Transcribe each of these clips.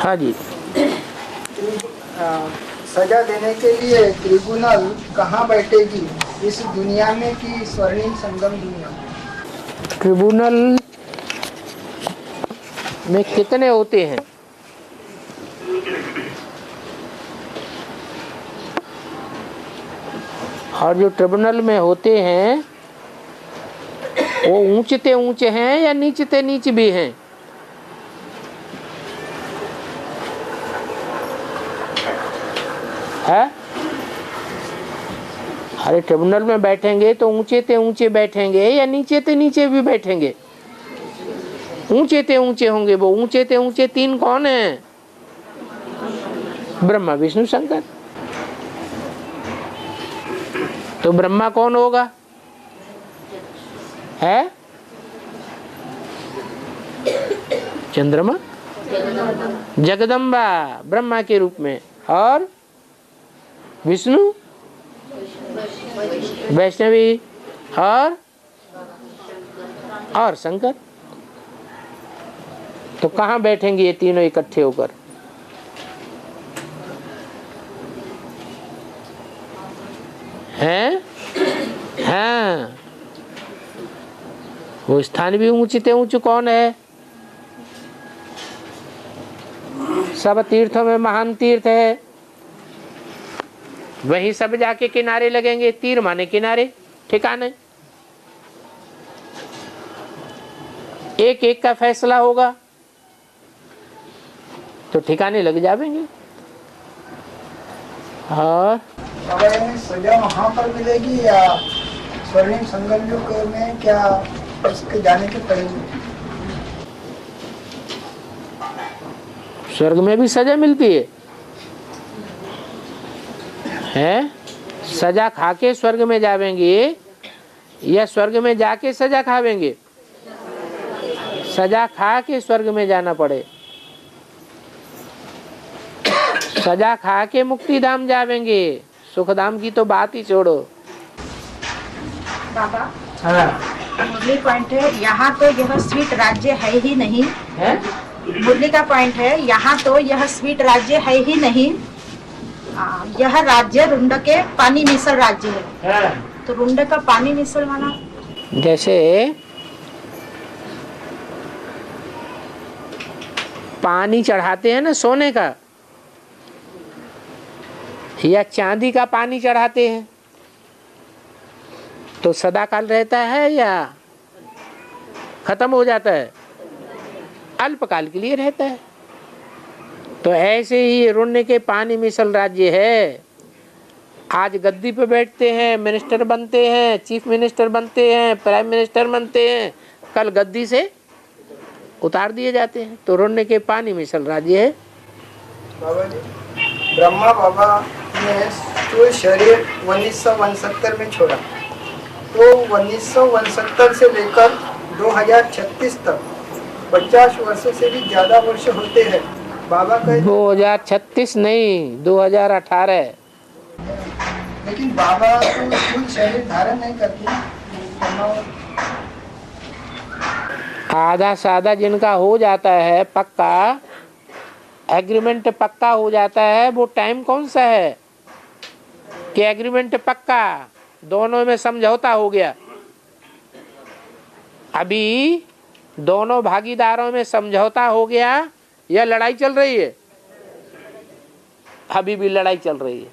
हाँ जी। सजा देने के लिए ट्रिब्यूनल कहाँ बैठेगी इस दुनिया में कि स्वर्णिम संगम दुनिया? ट्रिब्यूनल में कितने होते हैं? और जो ट्रिब्यूनल में होते हैं वो ऊंचते ऊंचे हैं या नीचते नीच भी हैं? है? अरे ट्रिब्यूनल में बैठेंगे तो ऊंचे ते ऊंचे बैठेंगे या नीचे ते नीचे भी बैठेंगे? ऊंचे ते ऊंचे होंगे। वो ऊंचे ते ऊंचे तीन कौन हैं? ब्रह्मा विष्णु शंकर। तो ब्रह्मा कौन होगा? है चंद्रमा, जगदम्बा ब्रह्मा के रूप में, और विष्णु वैष्णवी, और शंकर। तो कहाँ बैठेंगे ये तीनों इकट्ठे होकर? हैं? हाँ, वो स्थान भी ऊंचे ऊंचे कौन है? सब तीर्थों में महान तीर्थ है, वही सब जाके किनारे लगेंगे। तीर माने किनारे, ठिकाने। एक एक का फैसला होगा तो ठिकाने लग जाएंगे। और सजा वहाँ पर मिलेगी या स्वर्णिम संगम युग में, क्या उसके जाने के पहले? स्वर्ग में भी सजा मिलती है? सजा खा के स्वर्ग में जावेंगे या स्वर्ग में जाके सजा खावेंगे? सजा खा के स्वर्ग में जाना पड़े। सजा खा के मुक्ति धाम जावेंगे, सुख धाम की तो बात ही छोड़ो। बाबा, मुरली पॉइंट है यहाँ तो यह स्वीट राज्य है ही नहीं है? मुरली का पॉइंट है यहाँ तो यह स्वीट राज्य है ही नहीं। यह राज्य रुंड के पानी मिसल राज्य है। तो रुंड का पानी मिसल वाला, जैसे पानी चढ़ाते हैं ना सोने का, या चांदी का पानी चढ़ाते हैं, तो सदाकाल रहता है या खत्म हो जाता है? अल्पकाल के लिए रहता है। तो ऐसे ही रुण्य के पानी मिसल राज्य है। आज गद्दी पे बैठते हैं, मिनिस्टर बनते हैं, चीफ मिनिस्टर बनते हैं, प्राइम मिनिस्टर बनते हैं, कल गद्दी से उतार दिए जाते हैं। तो रुण्य के पानी मिसल राज्य है। बाबा जी, ब्रह्मा बाबा ने तो शरीर 1969 में छोड़ा, तो 1969 से लेकर 2036 तक 50 वर्षों से भी ज्यादा वर्ष होते हैं। बाबा का 2036 नहीं, 2018। लेकिन बाबा तो स्थूल शरीर धारण नहीं करते। आधा साधा जिनका हो जाता है पक्का, एग्रीमेंट पक्का हो जाता है, वो टाइम कौन सा है कि एग्रीमेंट पक्का, दोनों में समझौता हो गया? अभी दोनों भागीदारों में समझौता हो गया या लड़ाई चल रही है? अभी भी लड़ाई चल रही है।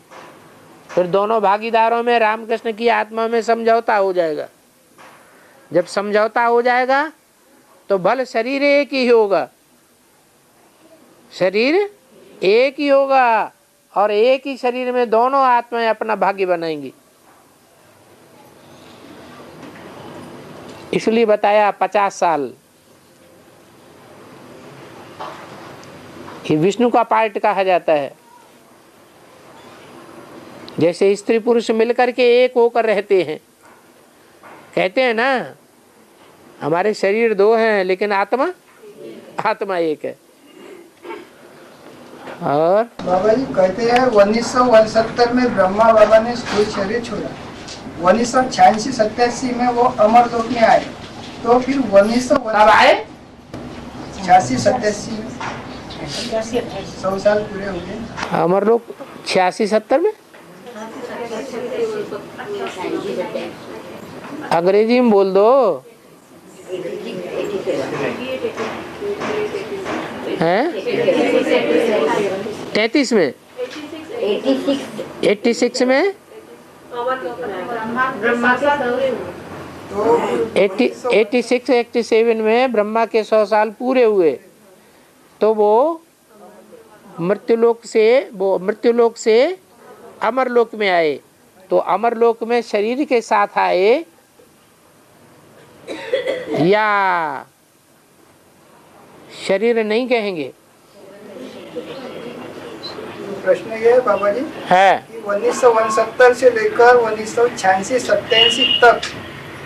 फिर दोनों भागीदारों में रामकृष्ण की आत्मा में समझौता हो जाएगा। जब समझौता हो जाएगा तो भले शरीर एक ही होगा, शरीर एक ही होगा, और एक ही शरीर में दोनों आत्माएं अपना भाग्य बनाएंगी। इसलिए बताया 50 साल। ये विष्णु का पार्ट कहा जाता है। जैसे स्त्री पुरुष मिलकर के एक होकर रहते हैं, कहते हैं ना हमारे शरीर दो हैं लेकिन आत्मा एक है। और बाबा जी कहते हैं 1969 में ब्रह्मा बाबा ने स्थूल शरीर छोड़ा, 1986-87 में वो अमर लोक में आए, तो फिर 1986-87 में 100 साल पूरे हो गए। अमर लोक 86-70 में, अंग्रेजी में बोल दो हैं। 33 में, 86 में, 86-87 में ब्रह्मा के 100 साल पूरे हुए तो वो मृत्युलोक से अमरलोक में आए। तो अमरलोक में शरीर के साथ आए या शरीर नहीं कहेंगे? प्रश्न ये है बाबा जी है 1969 से लेकर 1986-87 तक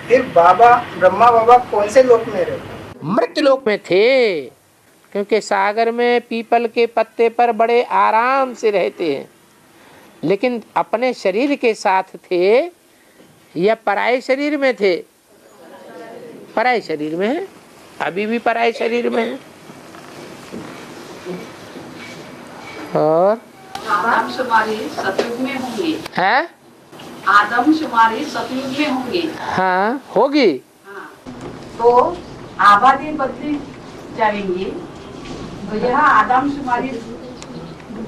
फिर ब्रह्मा बाबा कौन से लोक में रहे? मृत्युलोक में थे, क्योंकि सागर में पीपल के पत्ते पर बड़े आराम से रहते हैं। लेकिन अपने शरीर के साथ थे या पराये शरीर में थे? पराये शरीर में है, अभी भी पराये शरीर में है। और आदमशुमारी सतयुग में होंगे। है आदमशुमारी सतयुग में होंगे। हाँ होगी। हाँ। तो आबादी बदली जाएंगी, तो यह आदमशुमारी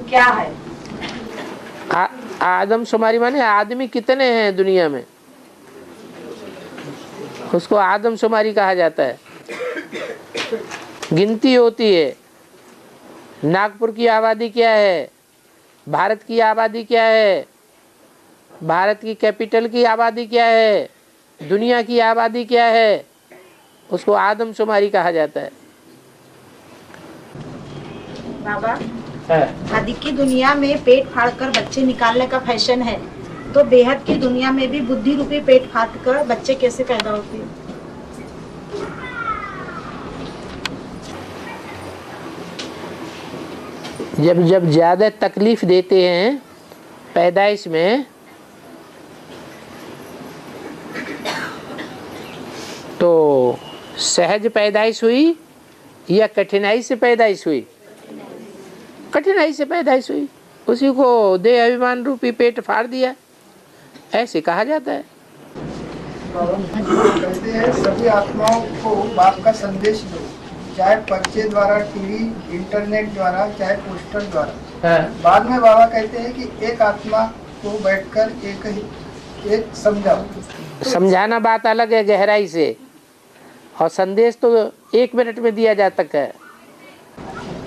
क्या है? आदमशुमारी माने आदमी कितने हैं दुनिया में, उसको आदमशुमारी कहा जाता है। गिनती होती है। नागपुर की आबादी क्या है, भारत की आबादी क्या है, भारत की कैपिटल की आबादी क्या है, दुनिया की आबादी क्या है, उसको आदमशुमारी कहा जाता है। बाबा आदि की दुनिया में पेट फाड़कर बच्चे निकालने का फैशन है, तो बेहद की दुनिया में भी बुद्धि रूपी पेट फाड़कर बच्चे कैसे पैदा होते हैं? जब ज्यादा तकलीफ देते हैं पैदाइश में, तो सहज पैदाइश हुई या कठिनाई से पैदाइश हुई? कठिनाई से पैदाइश हुई, उसी को देह अभिमान रूपी पेट फाड़ दिया, ऐसे कहा जाता है। कहते हैं सभी आत्माओं को बाप का संदेश दो, चाहे पर्चे द्वारा, टीवी, इंटरनेट द्वारा, चाहे पोस्टर द्वारा। बाद में बाबा कहते हैं कि एक आत्मा को बैठकर एक समझाओ। समझाना बात अलग है गहराई से, और संदेश तो 1 मिनट में दिया जा सकता है।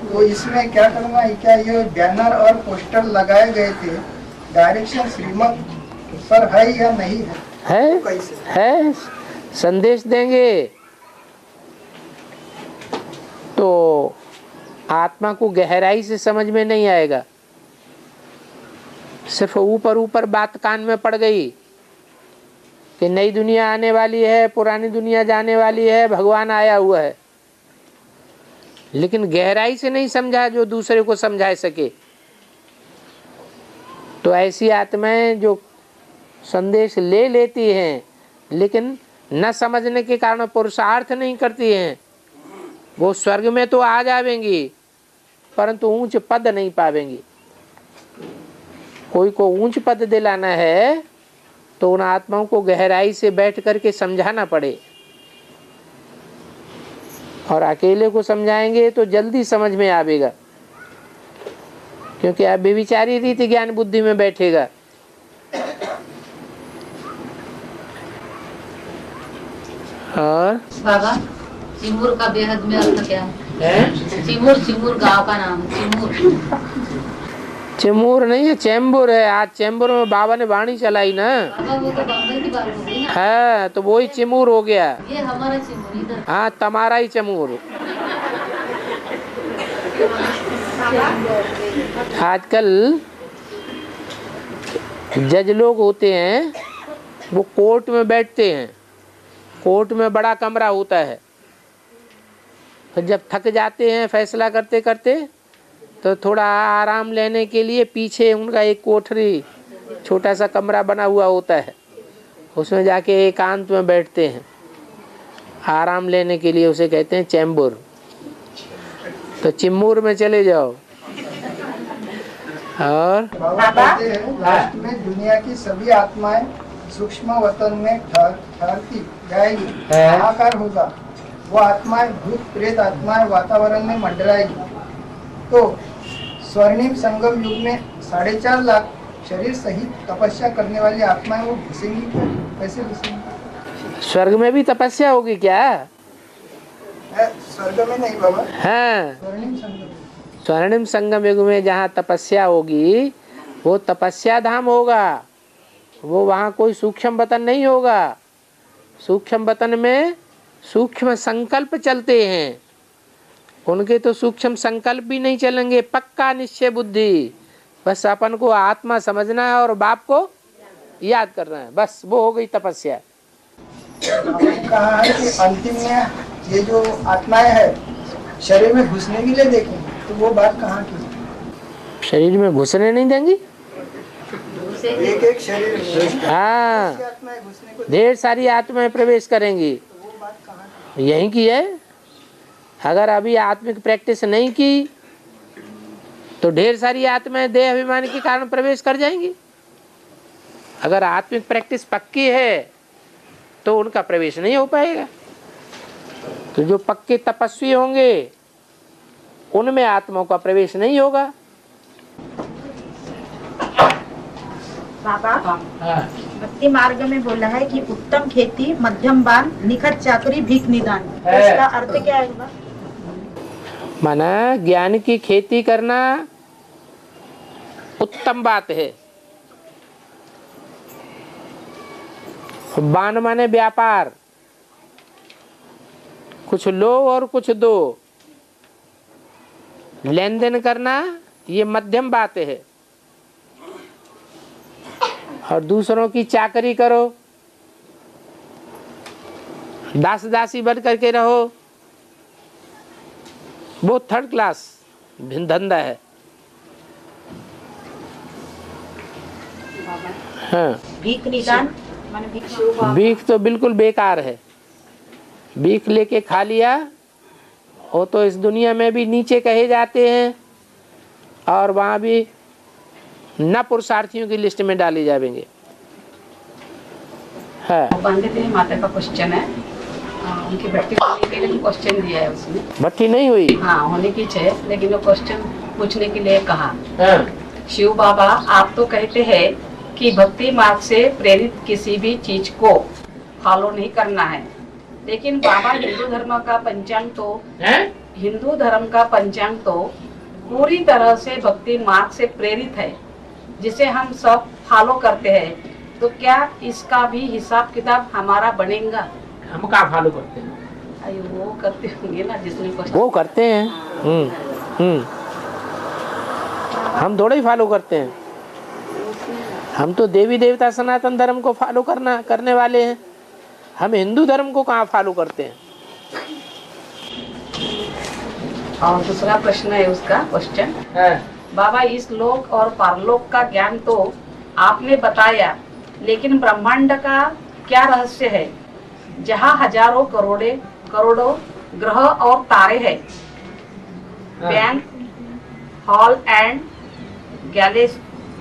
तो इसमें क्या करना है? क्या ये बैनर और पोस्टर लगाए गए थे, डायरेक्शन श्रीमत पर है या नहीं है? है, तो कैसे है, संदेश देंगे तो आत्मा को गहराई से समझ में नहीं आएगा। सिर्फ ऊपर ऊपर बात कान में पड़ गई कि नई दुनिया आने वाली है, पुरानी दुनिया जाने वाली है, भगवान आया हुआ है, लेकिन गहराई से नहीं समझा जो दूसरे को समझा सके। तो ऐसी आत्माएं जो संदेश ले लेती हैं लेकिन न समझने के कारण पुरुषार्थ नहीं करती हैं, वो स्वर्ग में तो आ जाएंगी परंतु ऊंच पद नहीं पावेंगी। कोई को ऊंच पद दिलाना है तो उन आत्माओं को गहराई से बैठ करके समझाना पड़े, और अकेले को समझाएंगे तो जल्दी समझ में आवेगा, क्योंकि अब विचारी रीति ज्ञान बुद्धि में बैठेगा। और बाबा चिमूर का बेहद में अर्थ क्या है? चिमूर गांव का नाम है। चिमूर नहीं है, चैम्बूर है। आज चैम्बूर में बाबा ने वाणी चलाई ना। बाबा वो तो बम्बई की बात हो गई ना। है तो वही चिमूर हो गया। ये हमारा चिमूर इधर। हाँ तुम्हारा ही चमूर। आजकल जज लोग होते हैं वो कोर्ट में बैठते हैं, कोर्ट में बड़ा कमरा होता है, तो जब थक जाते हैं फैसला करते करते तो थोड़ा आराम लेने के लिए पीछे उनका एक कोठरी छोटा सा कमरा बना हुआ होता है, उसमें जाके एकांत में बैठते हैं आराम लेने के लिए। उसे कहते हैं चैम्बर। तो चिम्मूर में चले जाओ। और बाबा कहते हैं लास्ट में दुनिया की सभी आत्माएं सूक्ष्म वतन में ठहरती जाएगी, हाहाकार होगा। वो आत्माएं भूत प्रेत आत्माएं वातावरण में मंडराएगी। तो स्वर्णिम संगम युग में 4.5 लाख शरीर सहित तपस्या करने वाली आत्माएं वो घुसेंगी क्या? कैसे घुसेंगी? स्वर्ग में भी तपस्या होगी क्या? स्वर्ग में नहीं बाबा, हाँ, स्वर्णिम संगम। स्वर्णिम संगम युग में जहाँ तपस्या होगी वो तपस्या धाम होगा। वो वहाँ कोई सूक्ष्म वतन नहीं होगा। सूक्ष्म वतन में सूक्ष्म संकल्प चलते हैं, उनके तो सूक्ष्म संकल्प भी नहीं चलेंगे। पक्का निश्चय बुद्धि, बस अपन को आत्मा समझना है और बाप को याद करना है, बस वो हो गई तपस्या। कहा है कि अंतिम में ये जो आत्माएं है शरीर में घुसने के लिए देखें, तो वो बात कहाँ की? शरीर में घुसने नहीं देंगी। एक एक शरीर में हाँ, आत्माएं घुसने को, ढेर सारी आत्माएं प्रवेश करेंगी। वो बात कहाँ की? यहीं की है। अगर अभी आत्मिक प्रैक्टिस नहीं की तो ढेर सारी आत्माएं देह अभिमान के कारण प्रवेश कर जाएंगी। अगर आत्मिक प्रैक्टिस पक्की है तो उनका प्रवेश नहीं हो पाएगा। तो जो पक्के तपस्वी होंगे उनमें आत्माओं का प्रवेश नहीं होगा। बाबा भक्ति मार्ग में बोला है कि उत्तम खेती, मध्यम बाल, निखट चाकरी, भीख निदान। तो इसका अर्थ क्या है बाबा? माना ज्ञान की खेती करना उत्तम बात है। बान माने व्यापार, कुछ लो और कुछ दो, लेन देन करना ये मध्यम बात है। और दूसरों की चाकरी करो, दास दासी बन करके रहो, वो थर्ड क्लास धंधा है। हाँ, भीख निदान माने भीख तो बिल्कुल बेकार है। भीख लेके खा लिया वो तो इस दुनिया में भी नीचे कहे जाते हैं और वहाँ भी न पुरुषार्थियों की लिस्ट में डाले जाएंगे। हाँ, पंडित माता का क्वेश्चन है, उनकी भक्ति होने के लिए क्वेश्चन दिया है उसने। भट्टी नहीं हुई। हाँ होने की चाहिए, लेकिन वो क्वेश्चन पूछने के लिए कहा। हाँ। शिव बाबा आप तो कहते हैं कि भक्ति मार्ग से प्रेरित किसी भी चीज को फॉलो नहीं करना है, लेकिन बाबा हिंदू धर्म का पंचांग तो पूरी तरह से भक्ति मार्ग से प्रेरित है, जिसे हम सब फॉलो करते हैं। तो क्या इसका भी हिसाब किताब हमारा बनेगा? हम क्या फॉलो करते हैं? अरे वो करते होंगे ना जिसने वो करते हैं। हम थोड़ा ही फॉलो करते हैं। हम तो देवी देवता सनातन धर्म को फॉलो करने वाले हैं। हम हिंदू धर्म को कहाँ फॉलो करते हैं? और दूसरा प्रश्न है उसका क्वेश्चन, बाबा इस लोक और परलोक का ज्ञान तो आपने बताया, लेकिन ब्रह्मांड का क्या रहस्य है जहाँ हजारों करोड़ों ग्रह और तारे हैं, बैंक हॉल एंड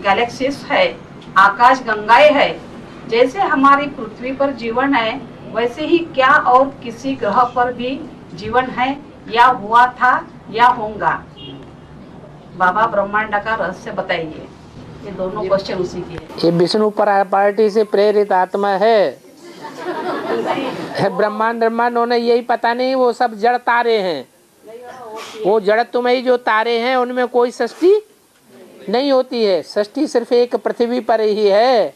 गैलेक्सीज है, आकाश गंगाएं है। जैसे हमारी पृथ्वी पर जीवन है, वैसे ही क्या और किसी ग्रह पर भी जीवन है या हुआ था या होगा? बाबा ब्रह्मांड का रहस्य बताइए। ये दोनों क्वेश्चन उसी के हैं। ये विष्णु पार्टी से प्रेरित आत्मा है। ब्रह्मांड उन्हें यही पता नहीं, वो सब जड़ तारे हैं। वो जड़ तुम्हें जो तारे हैं उनमें कोई सृष्टि नहीं होती है। सृष्टि सिर्फ एक पृथ्वी पर ही है।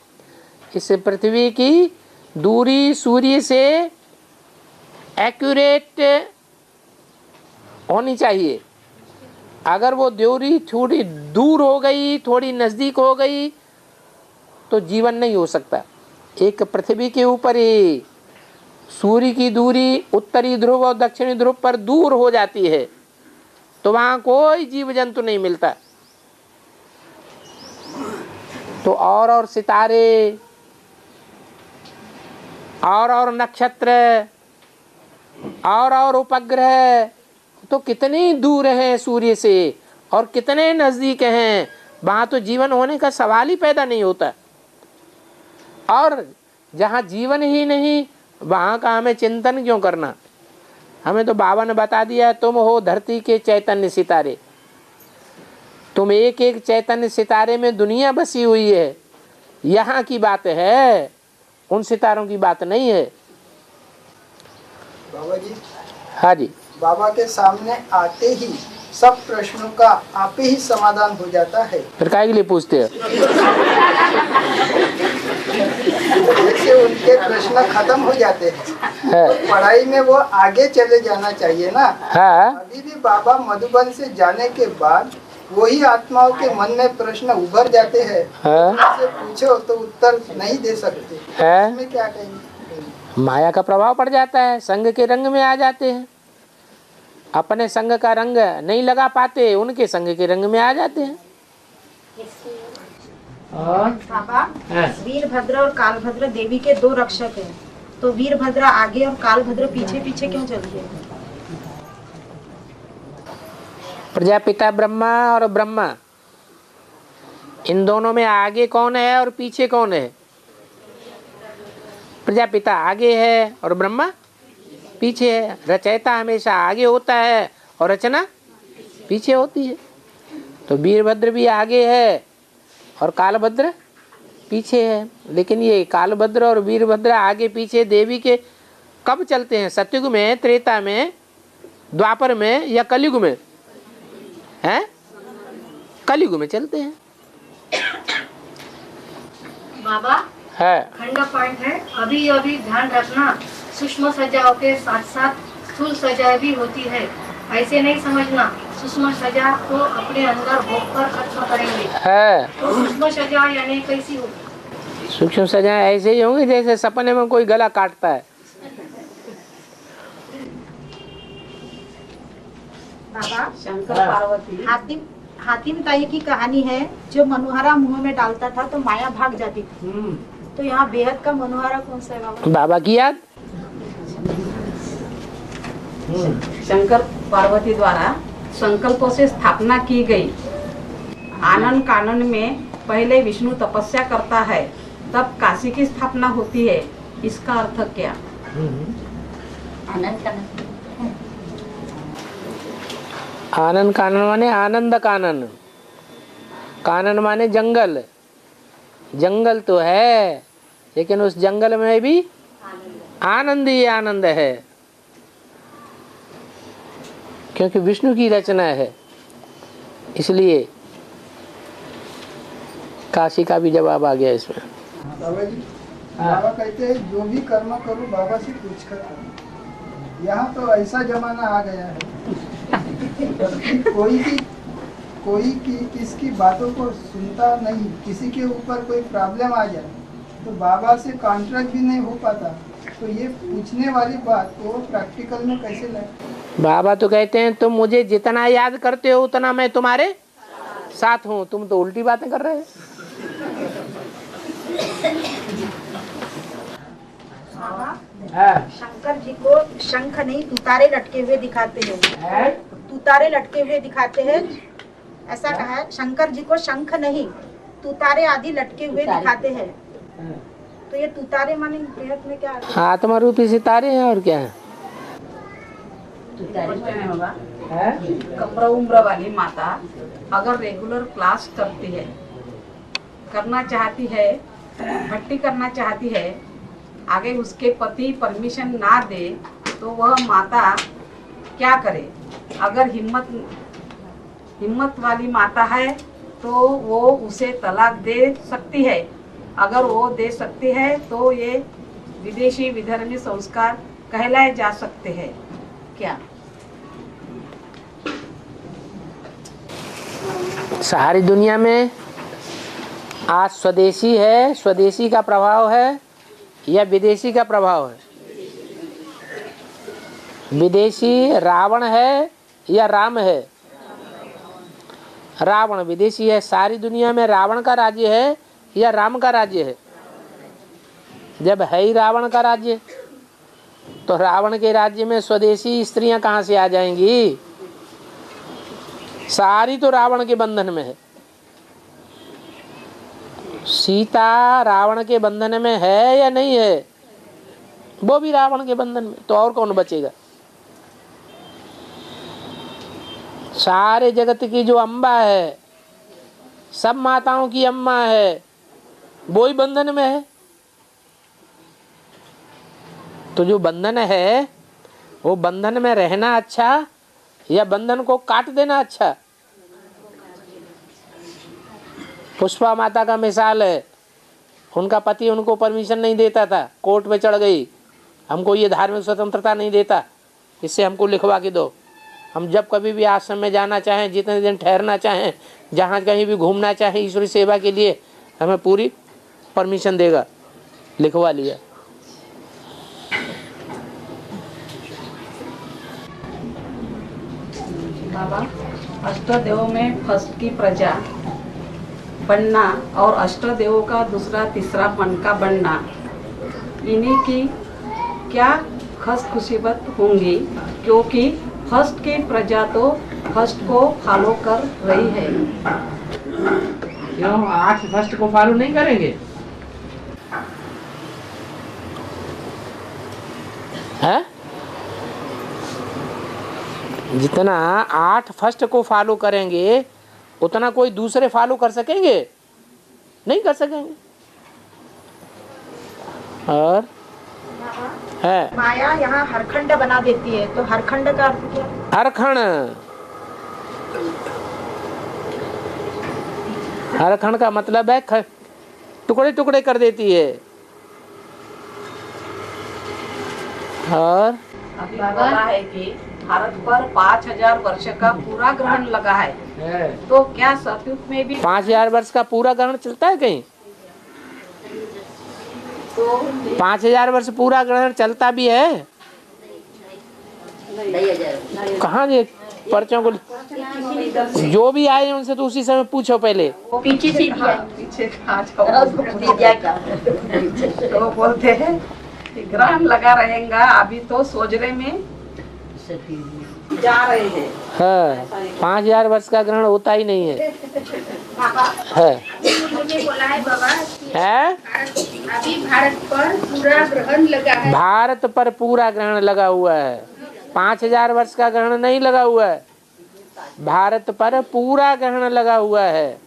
इस पृथ्वी की दूरी सूर्य से एक्यूरेट होनी चाहिए। अगर वो दूरी थोड़ी दूर हो गई, थोड़ी नज़दीक हो गई तो जीवन नहीं हो सकता। एक पृथ्वी के ऊपर ही सूर्य की दूरी उत्तरी ध्रुव और दक्षिणी ध्रुव पर दूर हो जाती है तो वहाँ कोई जीव जंतु नहीं मिलता। तो और सितारे और नक्षत्र और उपग्रह तो कितने दूर हैं सूर्य से और कितने नजदीक हैं, वहां तो जीवन होने का सवाल ही पैदा नहीं होता। और जहाँ जीवन ही नहीं वहाँ का हमें चिंतन क्यों करना। हमें तो बाबा ने बता दिया, तुम हो धरती के चैतन्य सितारे, तुम एक एक चैतन्य सितारे में दुनिया बसी हुई है। यहाँ की बात है, उन सितारों की बात नहीं है। बाबा जी, हाँ जी, बाबा के सामने आते ही सब प्रश्नों का आप ही समाधान हो जाता है। फिर काहे के लिए पूछते हो? जैसे उनके प्रश्न खत्म हो जाते हैं, तो पढ़ाई में वो आगे चले जाना चाहिए ना। हाँ, अभी भी बाबा मधुबन से जाने के बाद वही आत्माओं के मन में प्रश्न उभर जाते हैं। हाँ, उनसे पूछो तो उत्तर नहीं दे सकते, है। इसमें क्या कहेंगे? माया का प्रभाव पड़ जाता है, संग के रंग में आ जाते हैं। अपने संग का रंग नहीं लगा पाते, उनके संग के रंग में आ जाते हैं। बाबा, वीरभद्र और कालभद्र देवी के दो रक्षक हैं, तो वीरभद्र आगे और कालभद्र पीछे पीछे क्यों चलते हैं? प्रजापिता ब्रह्मा और ब्रह्मा, इन दोनों में आगे कौन है और पीछे कौन है? प्रजापिता आगे है और ब्रह्मा पीछे है। रचयिता हमेशा आगे होता है और रचना पीछे होती है। तो वीरभद्र भी आगे है और कालभद्र पीछे है। लेकिन ये कालभद्र और वीरभद्र आगे पीछे देवी के कब चलते हैं? सतयुग में, त्रेता में, द्वापर में या कलयुग में? हैं? कलयुग में चलते हैं। बाबा, है खंड पॉइंट है, अभी अभी ध्यान रखना, सूक्ष्म सजाओं के साथ साथ स्थूल सजा भी होती है। ऐसे नहीं समझना सूक्ष्म सजा को अपने अंदर भोग कर खत्म करेंगे। है। तो सूक्ष्म सजा यानी कैसी होगी? सूक्ष्म सजाएं ऐसे ही होंगी जैसे सपने में कोई गला काटता है। बाबा, शंकर पार्वती, हातिम ताई की कहानी है, जो मनोहरा मुंह में डालता था तो माया भाग जाती थी। तो यहाँ बेहद का मनोहरा कौन सा है बाबा? बाबा की याद। शंकर पार्वती द्वारा संकल्पों से स्थापना की गई। आनंद कानन में पहले विष्णु तपस्या करता है, तब काशी की स्थापना होती है। इसका अर्थ क्या? आनंद कानन माने आनंद कानन, कानन माने जंगल। जंगल तो है, लेकिन उस जंगल में भी आनंद ही आनंद है, क्योंकि विष्णु की रचना है। इसलिए काशी का भी जवाब आ गया इसमें। बाबा जी, बाबा कहते हैं जो भी कर्म करो बाबा से पूछ कर करो। यहाँ तो ऐसा जमाना आ गया है कोई किसकी बातों को सुनता नहीं। किसी के ऊपर कोई प्रॉब्लम आ जाए तो बाबा से कॉन्ट्रैक्ट भी नहीं हो पाता। तो ये पूछने वाली बात को प्रैक्टिकल में कैसे लाए? बाबा तो कहते हैं तुम मुझे जितना याद करते हो उतना मैं तुम्हारे साथ हूँ। तुम तो उल्टी बातें कर रहे हो। शंकर जी को शंख नहीं तुतारे लटके हुए दिखाते हैं। तुतारे लटके हुए दिखाते हैं, ऐसा कहा है। शंकर जी को शंख नहीं तुतारे आदि लटके हुए दिखाते हैं। तो ये तुतारे माने बेहद में क्या? आत्मा रूपी सितारे हैं और क्या है। कमर उम्र वाली माता अगर रेगुलर क्लास करती है, करना चाहती है, भट्टी करना चाहती है, आगे उसके पति परमिशन ना दे तो वह माता क्या करे? अगर हिम्मत वाली माता है तो वो उसे तलाक दे सकती है। अगर वो दे सकती है तो ये विदेशी विधर्मी संस्कार कहलाए जा सकते हैं क्या? सारी दुनिया में आज स्वदेशी है, स्वदेशी का प्रभाव है या विदेशी का प्रभाव है? विदेशी रावण है या राम है? रावण विदेशी है। सारी दुनिया में रावण का राज्य है या राम का राज्य है? जब है ही रावण का राज्य, तो रावण के राज्य में स्वदेशी स्त्रियां कहाँ से आ जाएंगी? सारी तो रावण के बंधन में है। सीता रावण के बंधन में है या नहीं है? वो भी रावण के बंधन में, तो और कौन बचेगा? सारे जगत की जो अम्बा है, सब माताओं की अम्मा है, वो ही बंधन में है। तो जो बंधन है, वो बंधन में रहना अच्छा या बंधन को काट देना अच्छा? पुष्पा माता का मिसाल है, उनका पति उनको परमिशन नहीं देता था, कोर्ट में चढ़ गई, हमको ये धार्मिक स्वतंत्रता नहीं देता, इससे हमको लिखवा के दो, हम जब कभी भी आश्रम में जाना चाहें, जितने दिन ठहरना चाहें, जहाँ कहीं भी घूमना चाहें ईश्वरी सेवा के लिए, हमें पूरी परमिशन देगा। लिखवा लिया। बाबा, अष्टदेव में फर्स्ट की प्रजा बनना और अष्टदेवों का दूसरा तीसरा मन का बनना, इन्हीं की क्या खास खुशीबत होंगी? क्योंकि फर्स्ट की प्रजा तो फर्स्ट को फॉलो कर रही है। क्यों 8 फर्स्ट को फॉलो नहीं करेंगे? है? जितना 8 फर्स्ट को फॉलो करेंगे उतना कोई दूसरे फॉलो कर सकेंगे? नहीं कर सकेंगे। और है माया यहाँ हरखंड बना देती है, तो हरखंड का अर्थ क्या? हरखंड का मतलब है टुकड़े टुकड़े कर देती है। और अभी बोला है कि भारत पर 5000 वर्ष का पूरा ग्रहण लगा है, तो क्या सतयुग में भी 5000 वर्ष का पूरा ग्रहण चलता है कहीं? तो 5000 वर्ष पूरा ग्रहण चलता भी है? कहाँ ये पर्चों को जो भी आए उनसे तो उसी समय पूछो पहले। पीछे से पीछे खा जाओ। तो बोलते हैं कि ग्रहण लगा रहेगा, अभी तो सोजरे में जा रहे हैं। हाँ, 5000 वर्ष का ग्रहण होता ही नहीं है। मुझे बोला है बाबा है? अभी भारत पर पूरा ग्रहण लगा है। भारत पर पूरा ग्रहण लगा हुआ है, 5000 वर्ष का ग्रहण नहीं लगा हुआ है, भारत पर पूरा ग्रहण लगा हुआ है।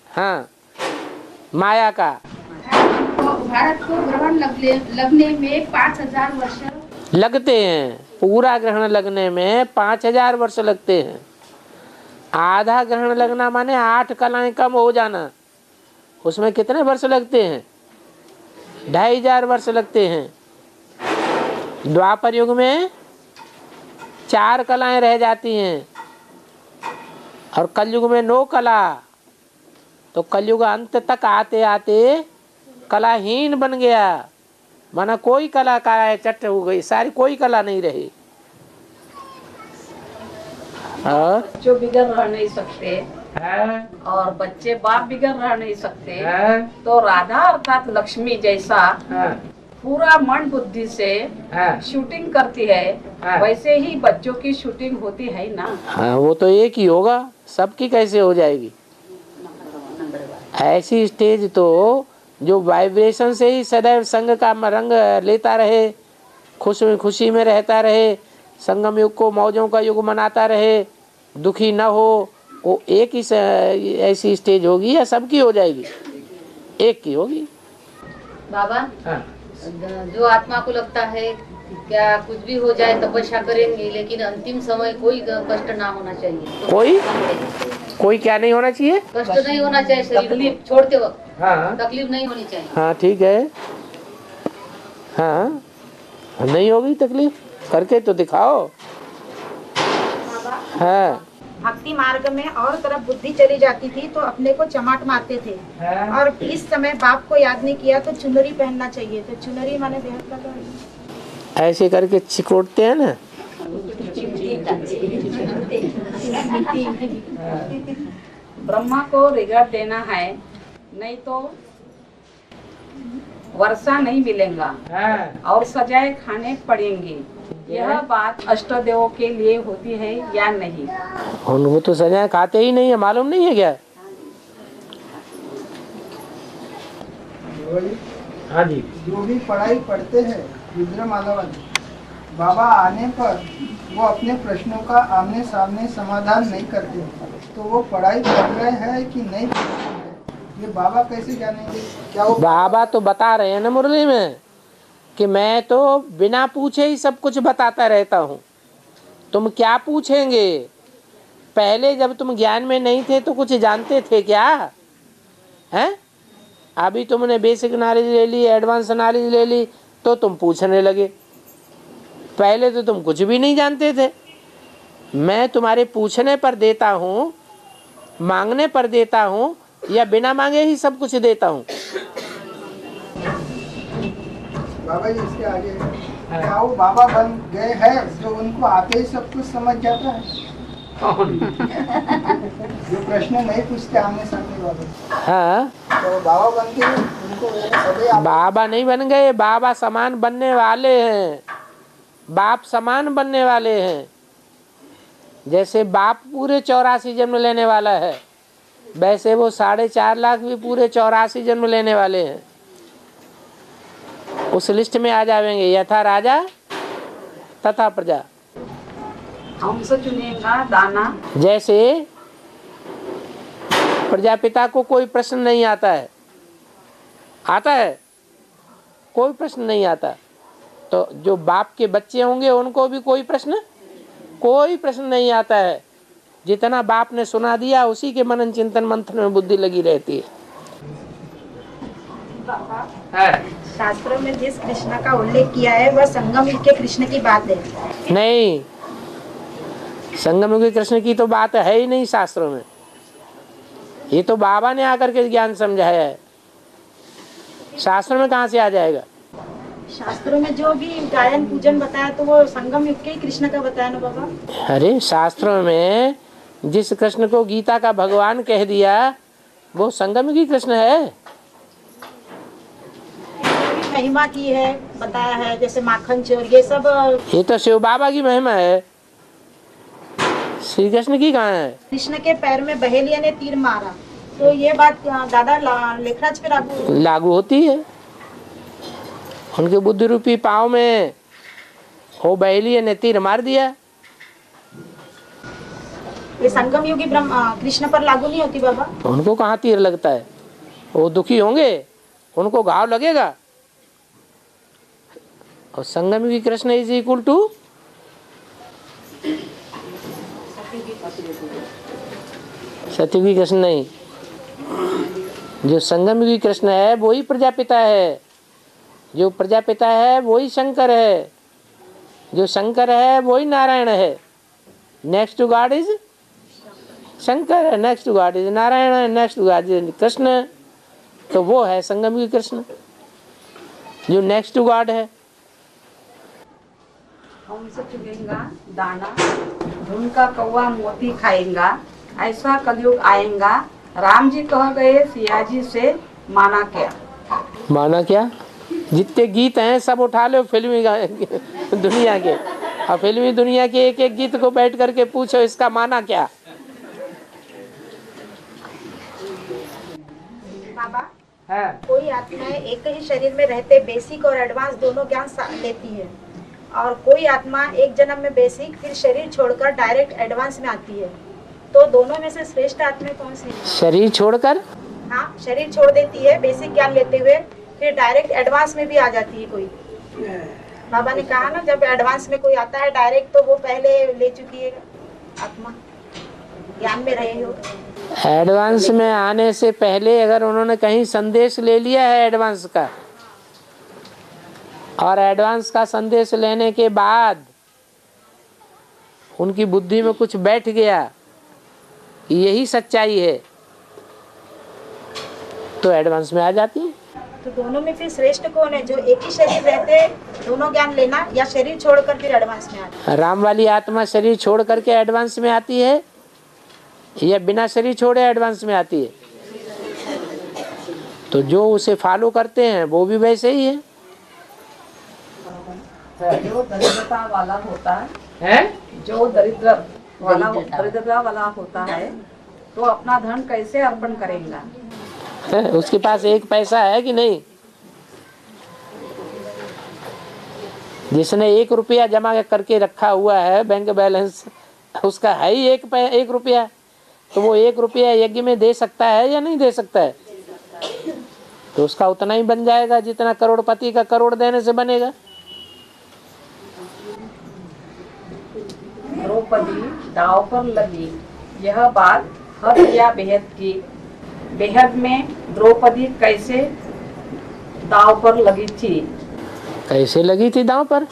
हाँ, माया का भारत को ग्रहण लगने में 5000 वर्ष लगते हैं। पूरा ग्रहण लगने में 5000 वर्ष लगते हैं। आधा ग्रहण लगना माने 8 कलाएं कम हो जाना, उसमें कितने वर्ष लगते हैं? 2500 वर्ष लगते हैं। द्वापर युग में 4 कलाएं रह जाती हैं और कलयुग में 9 कला। तो कलयुग अंत तक आते आते कलाहीन बन गया, माना कोई कला का चट हो गई, सारी कोई कला नहीं रही। और जो बिगड़ रह नहीं सकते है? और बच्चे बाप बिगड़ रह नहीं सकते है? तो राधा अर्थात लक्ष्मी जैसा है? पूरा मन बुद्धि से शूटिंग करती है, वैसे ही बच्चों की शूटिंग होती है ना। हाँ, वो तो एक ही होगा, सबकी कैसे हो जाएगी? ऐसी स्टेज तो जो वाइब्रेशन से ही सदैव संग का रंग लेता रहे, खुशी में रहता रहे, संगम युग को मौजों का युग मनाता रहे, दुखी न हो, वो एक ही ऐसी स्टेज होगी या सबकी हो जाएगी? एक की होगी। बाबा हाँ। जो आत्मा को लगता है क्या कुछ भी हो जाए तपस्या करेंगे, लेकिन अंतिम समय कोई कष्ट ना होना चाहिए। तो कोई क्या नहीं होना चाहिए? कष्ट नहीं होना चाहिए, शरीर छोड़ते वक्त तकलीफ नहीं होनी चाहिए। हाँ ठीक है, हाँ नहीं होगी तकलीफ, करके तो दिखाओ। हाँ, भक्ति मार्ग में और तरफ बुद्धि चली जाती थी तो अपने को चमाट मारते थे, और इस समय बाप को याद नहीं किया तो चुनरी पहनना चाहिए। तो चुनरी माने बेहद लगा, ऐसे करके चिकोटते हैं ना। ब्रह्मा को रिगार्ड देना है, नहीं तो वर्षा नहीं मिलेगा और सजाए खाने पड़ेंगे। यह बात अष्टदेवों के लिए होती है या नहीं? उनको तो सजाएं खाते ही नहीं है, मालूम नहीं है क्या? हाँ जी। जो भी पढ़ाई पढ़ते हैं रुद्रमाला वाले, बाबा आने पर वो अपने प्रश्नों का आमने सामने समाधान नहीं करते, तो वो पढ़ाई कर रहे हैं कि नहीं कर रहे हैं, ये बाबा कैसे जानेंगे? क्या वो बाबा तो बता रहे हैं ना मुरली में कि मैं तो बिना पूछे ही सब कुछ बताता रहता हूँ। तुम क्या पूछेंगे? पहले जब तुम ज्ञान में नहीं थे तो कुछ जानते थे क्या? हैं? अभी तुमने बेसिक नॉलेज ले ली, एडवांस नॉलेज ले ली, तो तुम पूछने लगे। पहले तो तुम कुछ भी नहीं जानते थे। मैं तुम्हारे पूछने पर देता हूँ, मांगने पर देता हूँ, या बिना मांगे ही सब कुछ देता हूँ। बाबा जी इसके आगे क्या वो बाबा बन गए हैं जो उनको आते ही सब कुछ समझ जाता है? जो प्रश्न नहीं पूछते आमने सामने बाबा, हाँ, तो बाबा बन के उनको सभी बाबा नहीं बन गए, बाबा समान बनने वाले हैं, बाप समान बनने वाले हैं। जैसे बाप पूरे 84 जन्म लेने वाला है, वैसे वो 4.5 लाख भी पूरे 84 जन्म लेने वाले हैं। उस लिस्ट में आ जाएंगे, यथा राजा तथा प्रजा। हमसे चुनेगा दाना। जैसे प्रजापिता को कोई प्रश्न नहीं आता है, आता है? कोई प्रश्न नहीं आता। तो जो बाप के बच्चे होंगे उनको भी कोई प्रश्न नहीं आता है। जितना बाप ने सुना दिया उसी के मनन चिंतन मंथन में बुद्धि लगी रहती है। शास्त्रों में जिस कृष्ण का उल्लेख किया है वह संगम युग के कृष्ण की बात है। नहीं, संगम युग के कृष्ण की तो बात है ही नहीं शास्त्रों में। ये तो बाबा ने आकर के ज्ञान समझाया है, शास्त्रों में कहाँ से आ जाएगा? शास्त्रों में जो भी गायन पूजन बताया तो वो संगम युग के ही कृष्ण का बताया ना बाबा। अरे शास्त्रों में जिस कृष्ण को गीता का भगवान कह दिया वो संगम युग की कृष्ण है। महिमा की है बताया है, जैसे माखन चोर, ये सब ये तो शिव बाबा की महिमा है, श्री कृष्ण की कहाँ है? कृष्ण के पैर में बहेलिया ने तीर मारा, तो ये बात दादा लेखराज पे लागू होती है। उनके बुद्धि रूपी पाँव में हो बहेलिया ने तीर मार दिया। ये संगम युगी कृष्ण पर लागू नहीं होती बाबा? उनको कहाँ तीर लगता है? वो दुखी होंगे, उनको घाव लगेगा। और संगम युगी कृष्ण इज इक्वल टू सतयुगी कृष्ण नहीं। जो संगम युगी कृष्ण है वही प्रजापिता है, जो प्रजापिता है वही शंकर है, जो शंकर है वही नारायण है। Next to god is Shankar है, next to god is Narayan है, next to god is Krishna. तो वो है संगम युगी कृष्ण जो नेक्स्ट टू गॉड है। हमसे चुनेगा दाना, धुन का कौवा मोती खाएगा, ऐसा कलयुग आएगा। राम जी कह गए सिया जी से, माना क्या? माना क्या? जितने गीत हैं सब उठा लो फिल्मी दुनिया के, और फिल्मी दुनिया के एक एक गीत को बैठ करके पूछो इसका माना क्या? बाबा है कोई आत्माएं एक ही शरीर में रहते बेसिक और एडवांस दोनों ज्ञान लेती है, और कोई आत्मा एक जन्म में बेसिक फिर शरीर छोड़कर डायरेक्ट एडवांस में आती है, तो दोनों में से श्रेष्ठ आत्मा कौन सी है? शरीर छोड़कर? हाँ, शरीर छोड़ देती है बेसिक ज्ञान लेते हुए, फिर डायरेक्ट एडवांस में भी आ जाती है कोई। बाबा ने कहा ना जब एडवांस में कोई आता है डायरेक्ट, तो वो पहले ले चुकी है आत्मा, ज्ञान में रहे हो। एडवांस में आने से पहले अगर उन्होंने कहीं संदेश ले लिया है एडवांस का, और एडवांस का संदेश लेने के बाद उनकी बुद्धि में कुछ बैठ गया कि यही सच्चाई है, तो एडवांस में आ जाती है। तो दोनों में फिर श्रेष्ठ कौन है? जो एक ही शरीर रहते दोनों ज्ञान लेना, या शरीर छोड़कर फिर एडवांस में आती? राम वाली आत्मा शरीर छोड़ करके एडवांस में आती है या बिना शरीर छोड़े एडवांस में आती है? तो जो उसे फॉलो करते हैं वो भी वैसे ही है। जो दरिद्रता वाला होता है जो दरिद्रता वाला होता है तो अपना धन कैसे अर्पण करेगा? उसके पास एक पैसा है कि नहीं? जिसने 1 रुपया जमा करके रखा हुआ है बैंक बैलेंस, उसका है ही 1 रुपया, तो वो 1 रुपया यज्ञ में दे सकता है या नहीं दे सकता है? तो उसका उतना ही बन जाएगा जितना करोड़पति का करोड़ देने से बनेगा। द्रौपदी दांव पर लगी, यह बात हद या बेहद की। बेहद में द्रौपदी कैसे दांव पर लगी थी? कैसे लगी थी दांव पर?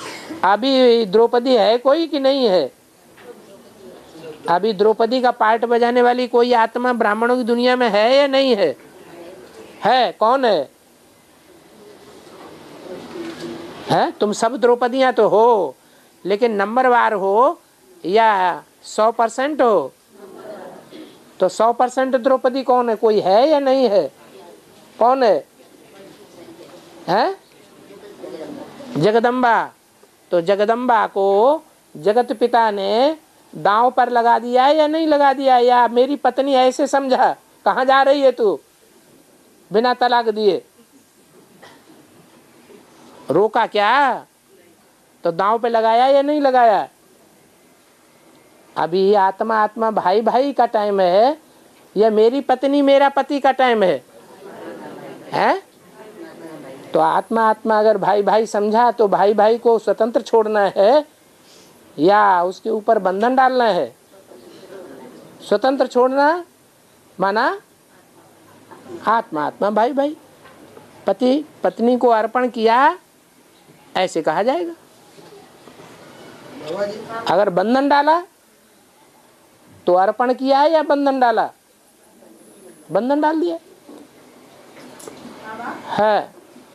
अभी द्रौपदी है कोई कि नहीं है? अभी द्रौपदी का पार्ट बजाने वाली कोई आत्मा ब्राह्मणों की दुनिया में है या नहीं है? है, कौन है? है? तुम सब द्रौपदियां तो हो, लेकिन नंबरवार हो या 100% हो? तो 100% द्रौपदी कौन है? कोई है या नहीं है? कौन है? हैं? जगदम्बा। तो जगदम्बा को जगत पिता ने दांव पर लगा दिया या नहीं लगा दिया? या मेरी पत्नी ऐसे समझा, कहाँ जा रही है तू बिना तलाक दिए? रोका क्या? तो दांव पे लगाया या नहीं लगाया? अभी आत्मा भाई भाई का टाइम है या मेरी पत्नी मेरा पति का टाइम है? हैं? तो आत्मा अगर भाई भाई समझा तो भाई भाई को स्वतंत्र छोड़ना है या उसके ऊपर बंधन डालना है? स्वतंत्र छोड़ना माना आत्मा भाई भाई, पति पत्नी को अर्पण किया ऐसे कहा जाएगा। अगर बंधन डाला तो अर्पण किया या बंधन डाला? बंधन डाल दिया है।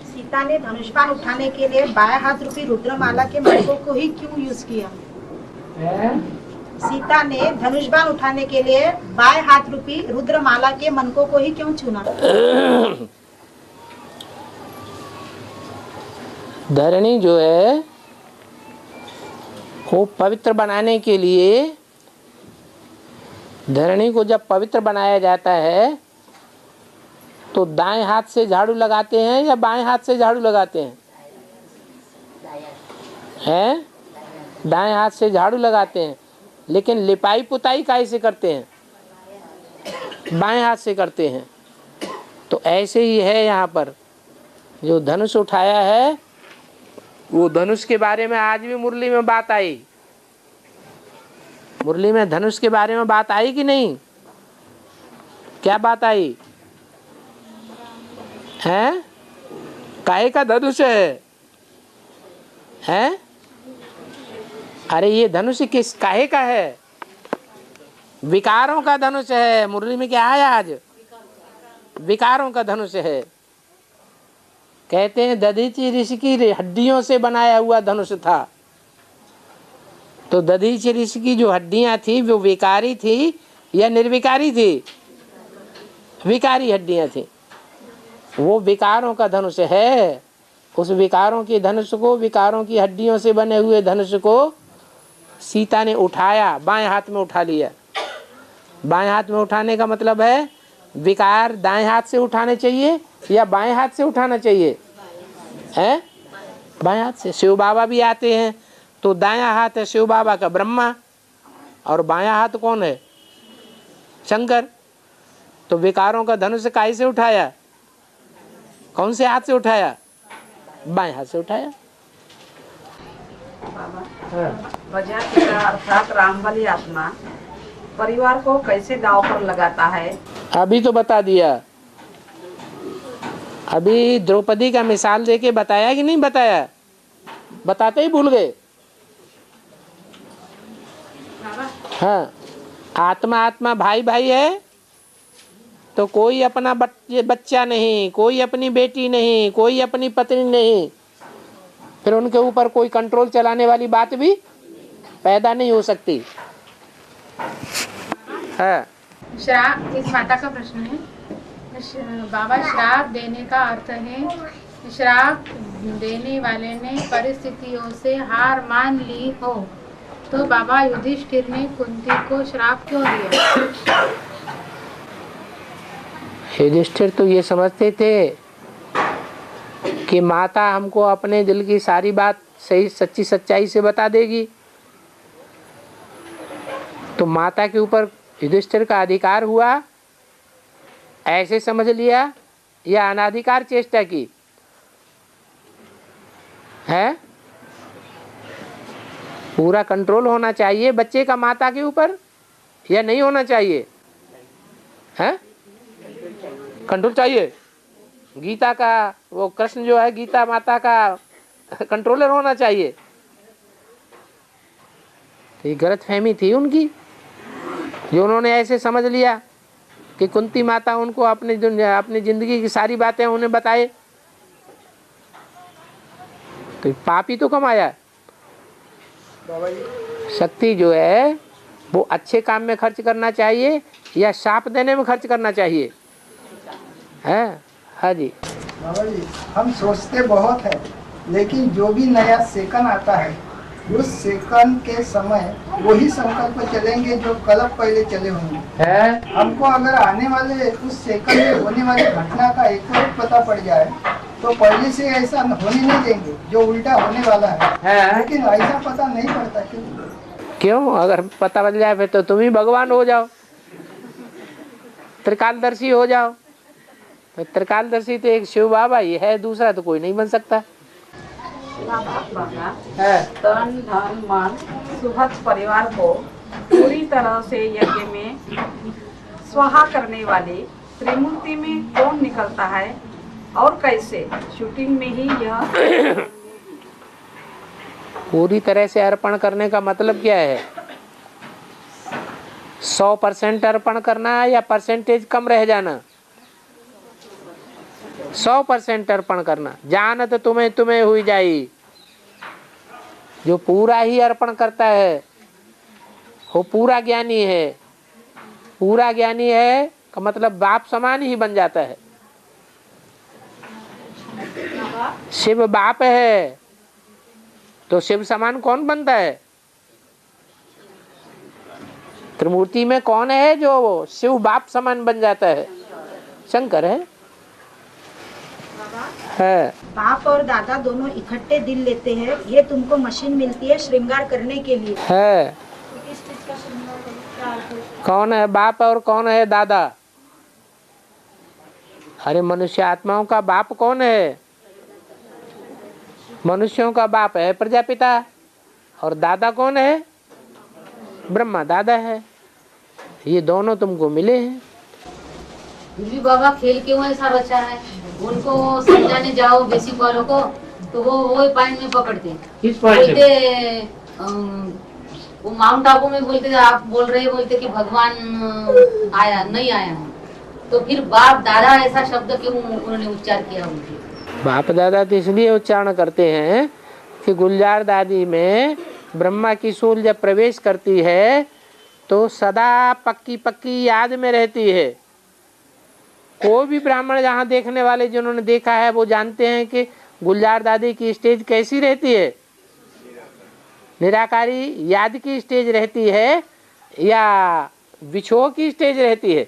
सीता ने धनुष्बाण उठाने के लिए बाएं हाथ रूपी रुद्रमाला के मणकों को ही क्यों यूज किया? सीता ने धनुष्बाण उठाने के लिए बाएं हाथ रूपी रुद्रमाला के मनकों को ही क्यों चुना? धरणी जो है वो पवित्र बनाने के लिए, धरणी को जब पवित्र बनाया जाता है तो दाएं हाथ से झाड़ू लगाते हैं या बाएं हाथ से झाड़ू लगाते हैं? हैं? दाएं हाथ से झाड़ू लगाते हैं, लेकिन लिपाई पुताई कैसे करते हैं? बाएं हाथ से करते हैं। तो ऐसे ही है यहाँ पर जो धनुष उठाया है, वो धनुष के बारे में आज भी मुरली में बात आई। मुरली में धनुष के बारे में बात आई कि नहीं? क्या बात आई है? काहे का धनुष है? हैं? अरे ये धनुष किस काहे का है? विकारों का धनुष है। मुरली में क्या आया आज? विकारों का धनुष है। कहते हैं दधीचि ऋषि की हड्डियों से बनाया हुआ धनुष था। तो दधीचि ऋषि की जो हड्डियां थी वो विकारी थी या निर्विकारी थी? विकारी हड्डियां थी। वो विकारों का धनुष है। उस विकारों के धनुष को, विकारों की हड्डियों से बने हुए धनुष को सीता ने उठाया, बाएं हाथ में उठा लिया। बाएं हाथ में उठाने का मतलब है विकार दाएं हाथ से उठाने चाहिए या बाएं हाथ से उठाना चाहिए? हैं? बाएं हाथ से। शिव बाबा भी आते हैं तो दायां हाथ है शिव बाबा का ब्रह्मा और बायां हाथ कौन है? शंकर। तो विकारों का धनुष काहे से उठाया? कौन से हाथ से उठाया? बाएं हाथ से उठाया। प्रजापिता अर्थात रामबली आत्मा परिवार को कैसे दांव पर लगाता है? अभी तो बता दिया। अभी द्रौपदी का मिसाल देके बताया कि नहीं बताया? बताते ही भूल गए। हाँ, आत्मा भाई भाई है तो कोई अपना बच्चा नहीं, कोई अपनी बेटी नहीं, कोई अपनी पत्नी नहीं, फिर उनके ऊपर कोई कंट्रोल चलाने वाली बात भी पैदा नहीं हो सकती है। श्राप, इस माता का प्रश्न है। बाबा, श्राप देने का अर्थ है श्राप देने वाले ने परिस्थितियों से हार मान ली हो तो बाबा युधिष्ठिर ने कुंती को श्राप क्यों दिया? युधिष्ठिर तो ये समझते थे कि माता हमको अपने दिल की सारी बात सही सच्ची सच्चाई से बता देगी, तो माता के ऊपर युधिष्ठिर का अधिकार हुआ, ऐसे समझ लिया या अनाधिकार चेष्टा की है? पूरा कंट्रोल होना चाहिए बच्चे का माता के ऊपर या नहीं होना चाहिए? है कंट्रोल चाहिए। गीता का वो कृष्ण जो है गीता माता का कंट्रोलर होना चाहिए। तो ये गलतफहमी थी उनकी, जो उन्होंने ऐसे समझ लिया कि कुंती माता उनको अपनी जिंदगी की सारी बातें उन्हें बताए, तो पाप ही तो कमाया। शक्ति जो है वो अच्छे काम में खर्च करना चाहिए या शाप देने में खर्च करना चाहिए? है हाँ जी। बाबा जी, हम सोचते बहुत है, लेकिन जो भी नया सेकंड आता है उस सेकंड के समय वही संकल्प चलेंगे जो कल पहले चले होंगे। हमको अगर आने वाले उस सेकंड में होने वाली घटना का एक पता पड़ जाए तो पहले से ऐसा होने नहीं देंगे जो उल्टा होने वाला है। लेकिन ऐसा पता नहीं पड़ता। क्यों? अगर पता बच जाए फिर तो तुम ही भगवान हो जाओ, त्रिकालदर्शी हो जाओ। तो त्रिकालदर्शी तो एक शिव बाबा ही है, दूसरा तो कोई नहीं बन सकता। तन धन मन सुहृद परिवार को पूरी तरह से यज्ञ में स्वाहा करने वाले त्रिमूर्ति में कौन निकलता है और कैसे? शूटिंग में ही यह पूरी तरह से अर्पण करने का मतलब क्या है? 100% अर्पण करना या परसेंटेज कम रह जाना? 100% अर्पण करना। जानत तुम्हें तुम्हें हुई जाई। जो पूरा ही अर्पण करता है वो पूरा ज्ञानी है। पूरा ज्ञानी है का मतलब बाप समान ही बन जाता है। शिव बाप है तो शिव समान कौन बनता है? त्रिमूर्ति में कौन है जो शिव बाप समान बन जाता है? शंकर है। बाप और दादा दोनों इकट्ठे दिल लेते हैं। ये तुमको मशीन मिलती है श्रृंगार करने के लिए। है कौन है बाप और कौन है दादा? अरे मनुष्य आत्माओं का बाप कौन है? मनुष्यों का बाप है प्रजापिता, और दादा कौन है? ब्रह्मा दादा है। ये दोनों तुमको मिले हैं। भी बाबा खेल क्यों ऐसा बचा है? उनको समझाने जाओ बेसिक वालों को तो वो पॉइंट में पकड़ते हैं। किस पॉइंट बोलते वो माउंट आबू में बोलते आप बोल रहे बोलते कि भगवान आया नहीं आया, तो फिर बाप दादा ऐसा शब्द क्यों उन्होंने उच्चार किया? उनके बाप दादा तो इसलिए उच्चारण करते हैं कि गुलजार दादी में ब्रह्मा की सूल जब प्रवेश करती है तो सदा पक्की पक्की याद में रहती है। कोई भी ब्राह्मण जहाँ देखने वाले जिन्होंने देखा है वो जानते हैं कि गुलजार दादी की स्टेज कैसी रहती है। निराकारी याद की स्टेज रहती है या विछोह की स्टेज रहती है?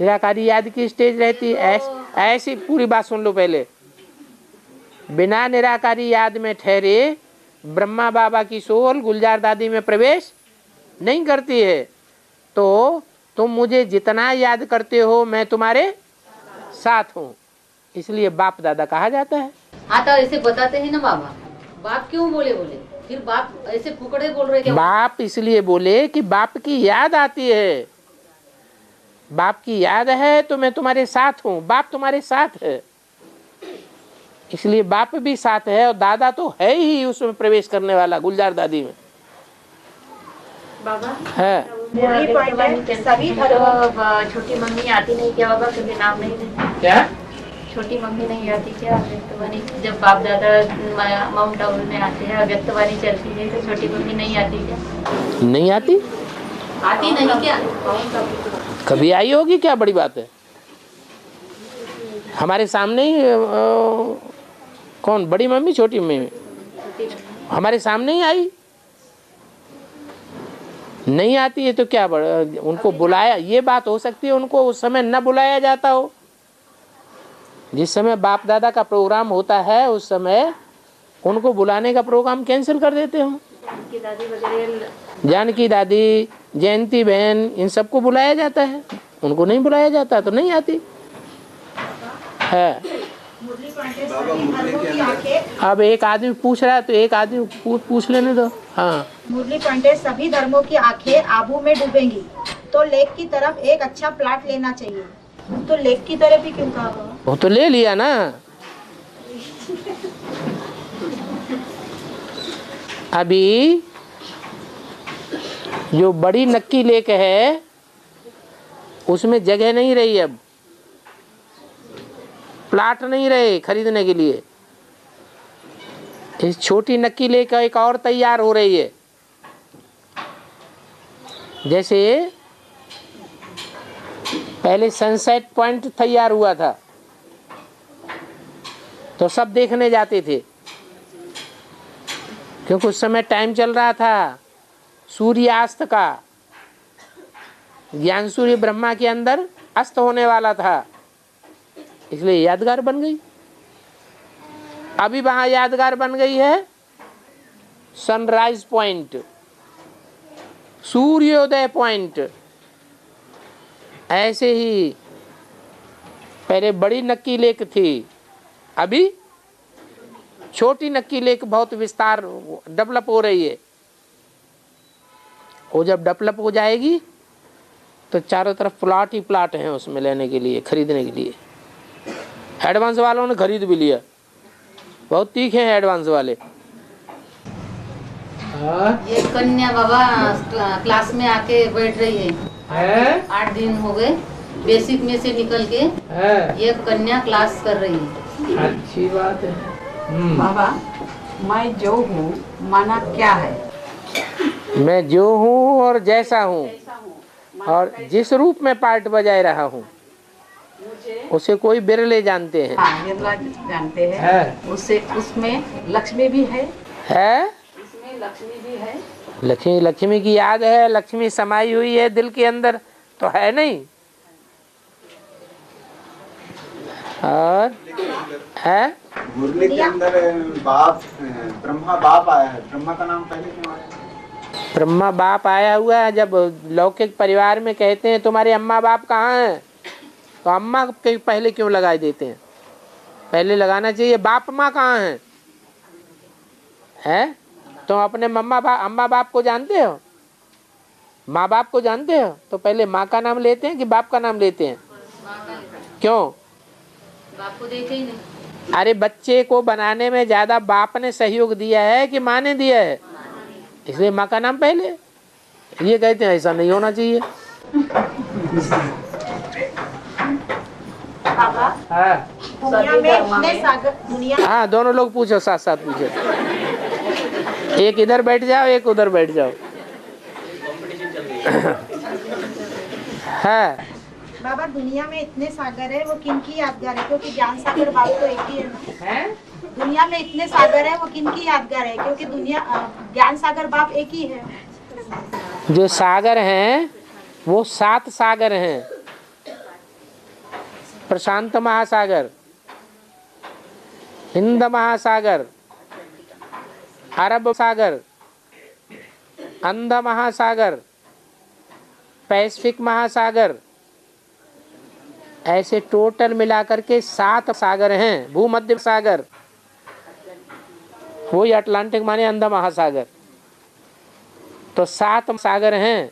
निराकारी याद की स्टेज रहती है। ऐसी पूरी बात सुन लो पहले। बिना निराकारी याद में ठहरे ब्रह्मा बाबा की सोल गुलजार दादी में प्रवेश नहीं करती है। तो तुम मुझे जितना याद करते हो मैं तुम्हारे साथ हूँ, इसलिए बाप दादा कहा जाता है। हाँ तो ऐसे बताते हैं ना बाबा। बाप क्यों बोले फिर बाप ऐसे फुकड़े बोल रहे क्या? बाप इसलिए बोले कि बाप की याद आती है। बाप की याद है तो मैं तुम्हारे साथ हूँ। बाप तुम्हारे साथ है इसलिए बाप भी साथ है, और दादा तो है ही उसमें प्रवेश करने वाला गुलजार दादी में। बाबा है सभी छोटी मम्मी आती नहीं क्या बाबा? कभी नाम नहीं लेते क्या? छोटी मम्मी नहीं आती क्या अव्यक्तवाणी? जब बाप दादा माउंट आबू में आते हैं अव्यक्तवाणी चलती है तो छोटी मम्मी नहीं आती क्या? नहीं आती? आती नहीं क्या? कभी आई होगी क्या? बड़ी बात है। हमारे सामने ही कौन, बड़ी मम्मी छोटी मम्मी? हमारे सामने ही आई। नहीं आती है तो क्या उनको बुलाया, ये बात हो सकती है उनको उस समय न बुलाया जाता हो। जिस समय बाप दादा का प्रोग्राम होता है उस समय उनको बुलाने का प्रोग्राम कैंसिल कर देते हो। जानकी दादी, जयंती बहन, इन सबको बुलाया जाता है, उनको नहीं बुलाया जाता तो नहीं आती है। अब एक आदमी पूछ रहा है तो एक आदमी पूछ लेने दो। हाँ, मुरली पंडित, सभी धर्मों की आंखें आबू में डूबेंगी तो लेक की तरफ एक अच्छा प्लाट लेना चाहिए। तो लेक की तरफ ही क्यों कहा? वो तो ले लिया ना। अभी जो बड़ी नक्की लेक है उसमें जगह नहीं रही, अब प्लाट नहीं रहे खरीदने के लिए। इस छोटी नक्की लेक एक और तैयार हो रही है। जैसे पहले सनसेट पॉइंट तैयार हुआ था तो सब देखने जाते थे, क्योंकि उस समय टाइम चल रहा था सूर्यास्त का। ज्ञान सूर्य ब्रह्मा के अंदर अस्त होने वाला था, इसलिए यादगार बन गई। अभी वहां यादगार बन गई है सनराइज पॉइंट, सूर्योदय पॉइंट। ऐसे ही पहले बड़ी नक्की लेक थी, अभी छोटी नक्की लेक बहुत विस्तार डेवलप हो रही है। वो जब डेवलप हो जाएगी तो चारों तरफ प्लाट ही प्लाट हैं उसमें लेने के लिए, खरीदने के लिए। एडवांस वालों ने खरीद भी लिया, बहुत तीखे हैं एडवांस वाले। ये कन्या बाबा क्लास में आके बैठ रही है 8 दिन हो गए, बेसिक में से निकल के ये कन्या क्लास कर रही है। अच्छी बात है। बाबा, मैं जो हूँ माना क्या है? मैं जो हूँ और जैसा हूँ और जिस रूप में पार्ट बजाए रहा हूँ उसे कोई बिरले जानते हैं। हाँ, ये लोग जानते हैं। उससे उसमें लक्ष्मी भी है। इसमें लक्ष्मी भी है। लक्ष्मी की याद है, लक्ष्मी समाई हुई है दिल के अंदर, तो है नहीं। और है मुरली के अंदर बाप, ब्रह्मा बाप आया है। ब्रह्मा का नाम पहले क्यों आया? ब्रह्मा बाप आया हुआ है। जब लौकिक परिवार में कहते हैं तुम्हारे अम्मा बाप कहाँ हैं, तो अम्मा के पहले क्यों लगा देते हैं? पहले लगाना चाहिए बाप माँ कहाँ हैं। है तुम अपने अम्मा बाप को जानते हो, माँ बाप को जानते हो, तो पहले माँ का नाम लेते हैं कि बाप का नाम लेते हैं? क्यों? बाप को देखे ही नहीं। अरे बच्चे को बनाने में ज्यादा बाप ने सहयोग दिया है कि माँ ने दिया है, इसलिए माँ का नाम पहले। ये कहते हैं ऐसा नहीं होना चाहिए। हाँ, दोनों लोग पूछो, साथ साथ पूछो। एक इधर बैठ जाओ, एक उधर बैठ जाओ। है बाबा, दुनिया में इतने सागर है वो किनकी यादगार है? क्योंकि ज्ञान सागर बाप तो एक ही है। दुनिया में इतने सागर है वो किनकी यादगार है? क्योंकि दुनिया ज्ञान सागर बाप एक ही है। जो सागर हैं वो 7 सागर हैं। प्रशांत महासागर, हिंद महासागर, अरब सागर, अंध महासागर, पैसिफिक महासागर, ऐसे टोटल मिलाकर के 7 सागर हैं। भूमध्य सागर, वही अटलांटिक माने अंध महासागर, तो 7 सागर हैं।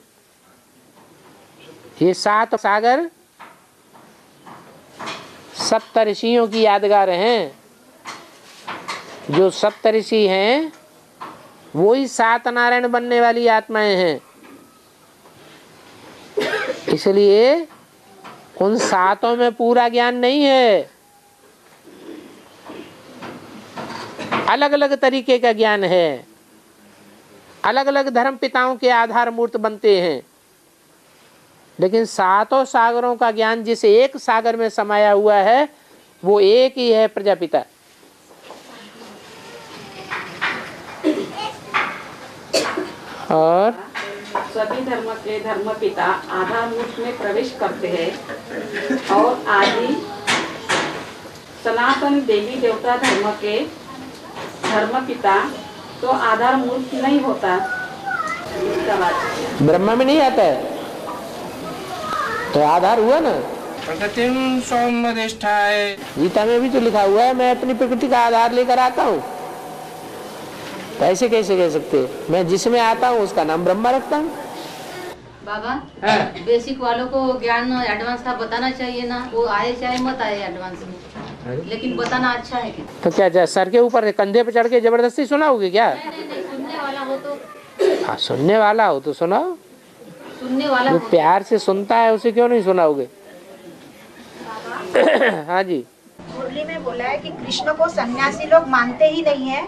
ये 7 सागर सप्तऋषियों की यादगार हैं। जो सप्तऋषि हैं वही 7 नारायण बनने वाली आत्माएं हैं। इसलिए उन 7 में पूरा ज्ञान नहीं है, अलग अलग तरीके का ज्ञान है। अलग अलग धर्म पिताओं के आधार मूर्त बनते हैं, लेकिन 7 सागरों का ज्ञान जिस एक सागर में समाया हुआ है वो एक ही है प्रजापिता। और सभी धर्म के धर्म पिता आधार मूर्त में प्रवेश करते हैं और आदि सनातन देवी देवता धर्म के धर्म पिता तो आधार मूर्त नहीं होता। ब्रह्मा में नहीं आता है तो आधार हुआ ना। प्रकृतिम सोमधिष्ठाय, गीता में भी तो लिखा हुआ है मैं अपनी प्रकृति का आधार लेकर आता हूँ। तो ऐसे कैसे कह सकते, मैं जिसमें आता हूँ उसका नाम ब्रह्मा रखता हूँ। बाबा बेसिक वालों को ज्ञान एडवांस का बताना चाहिए ना, वो आए चाहे मत आए एडवांस में, लेकिन बताना अच्छा है क्या? तो क्या सर के ऊपर कंधे पे चढ़ के जबरदस्ती सुनाओगे क्या? नहीं, सुनने वाला हो तो हाँ, सुनने वाला हो तो सुनाओ। सुनने वाला जो प्यार से सुनता है उसे क्यों नहीं सुनाओगे? हाँ जी। मुरली में बोला है कि कृष्ण को सन्यासी लोग मानते ही नहीं है,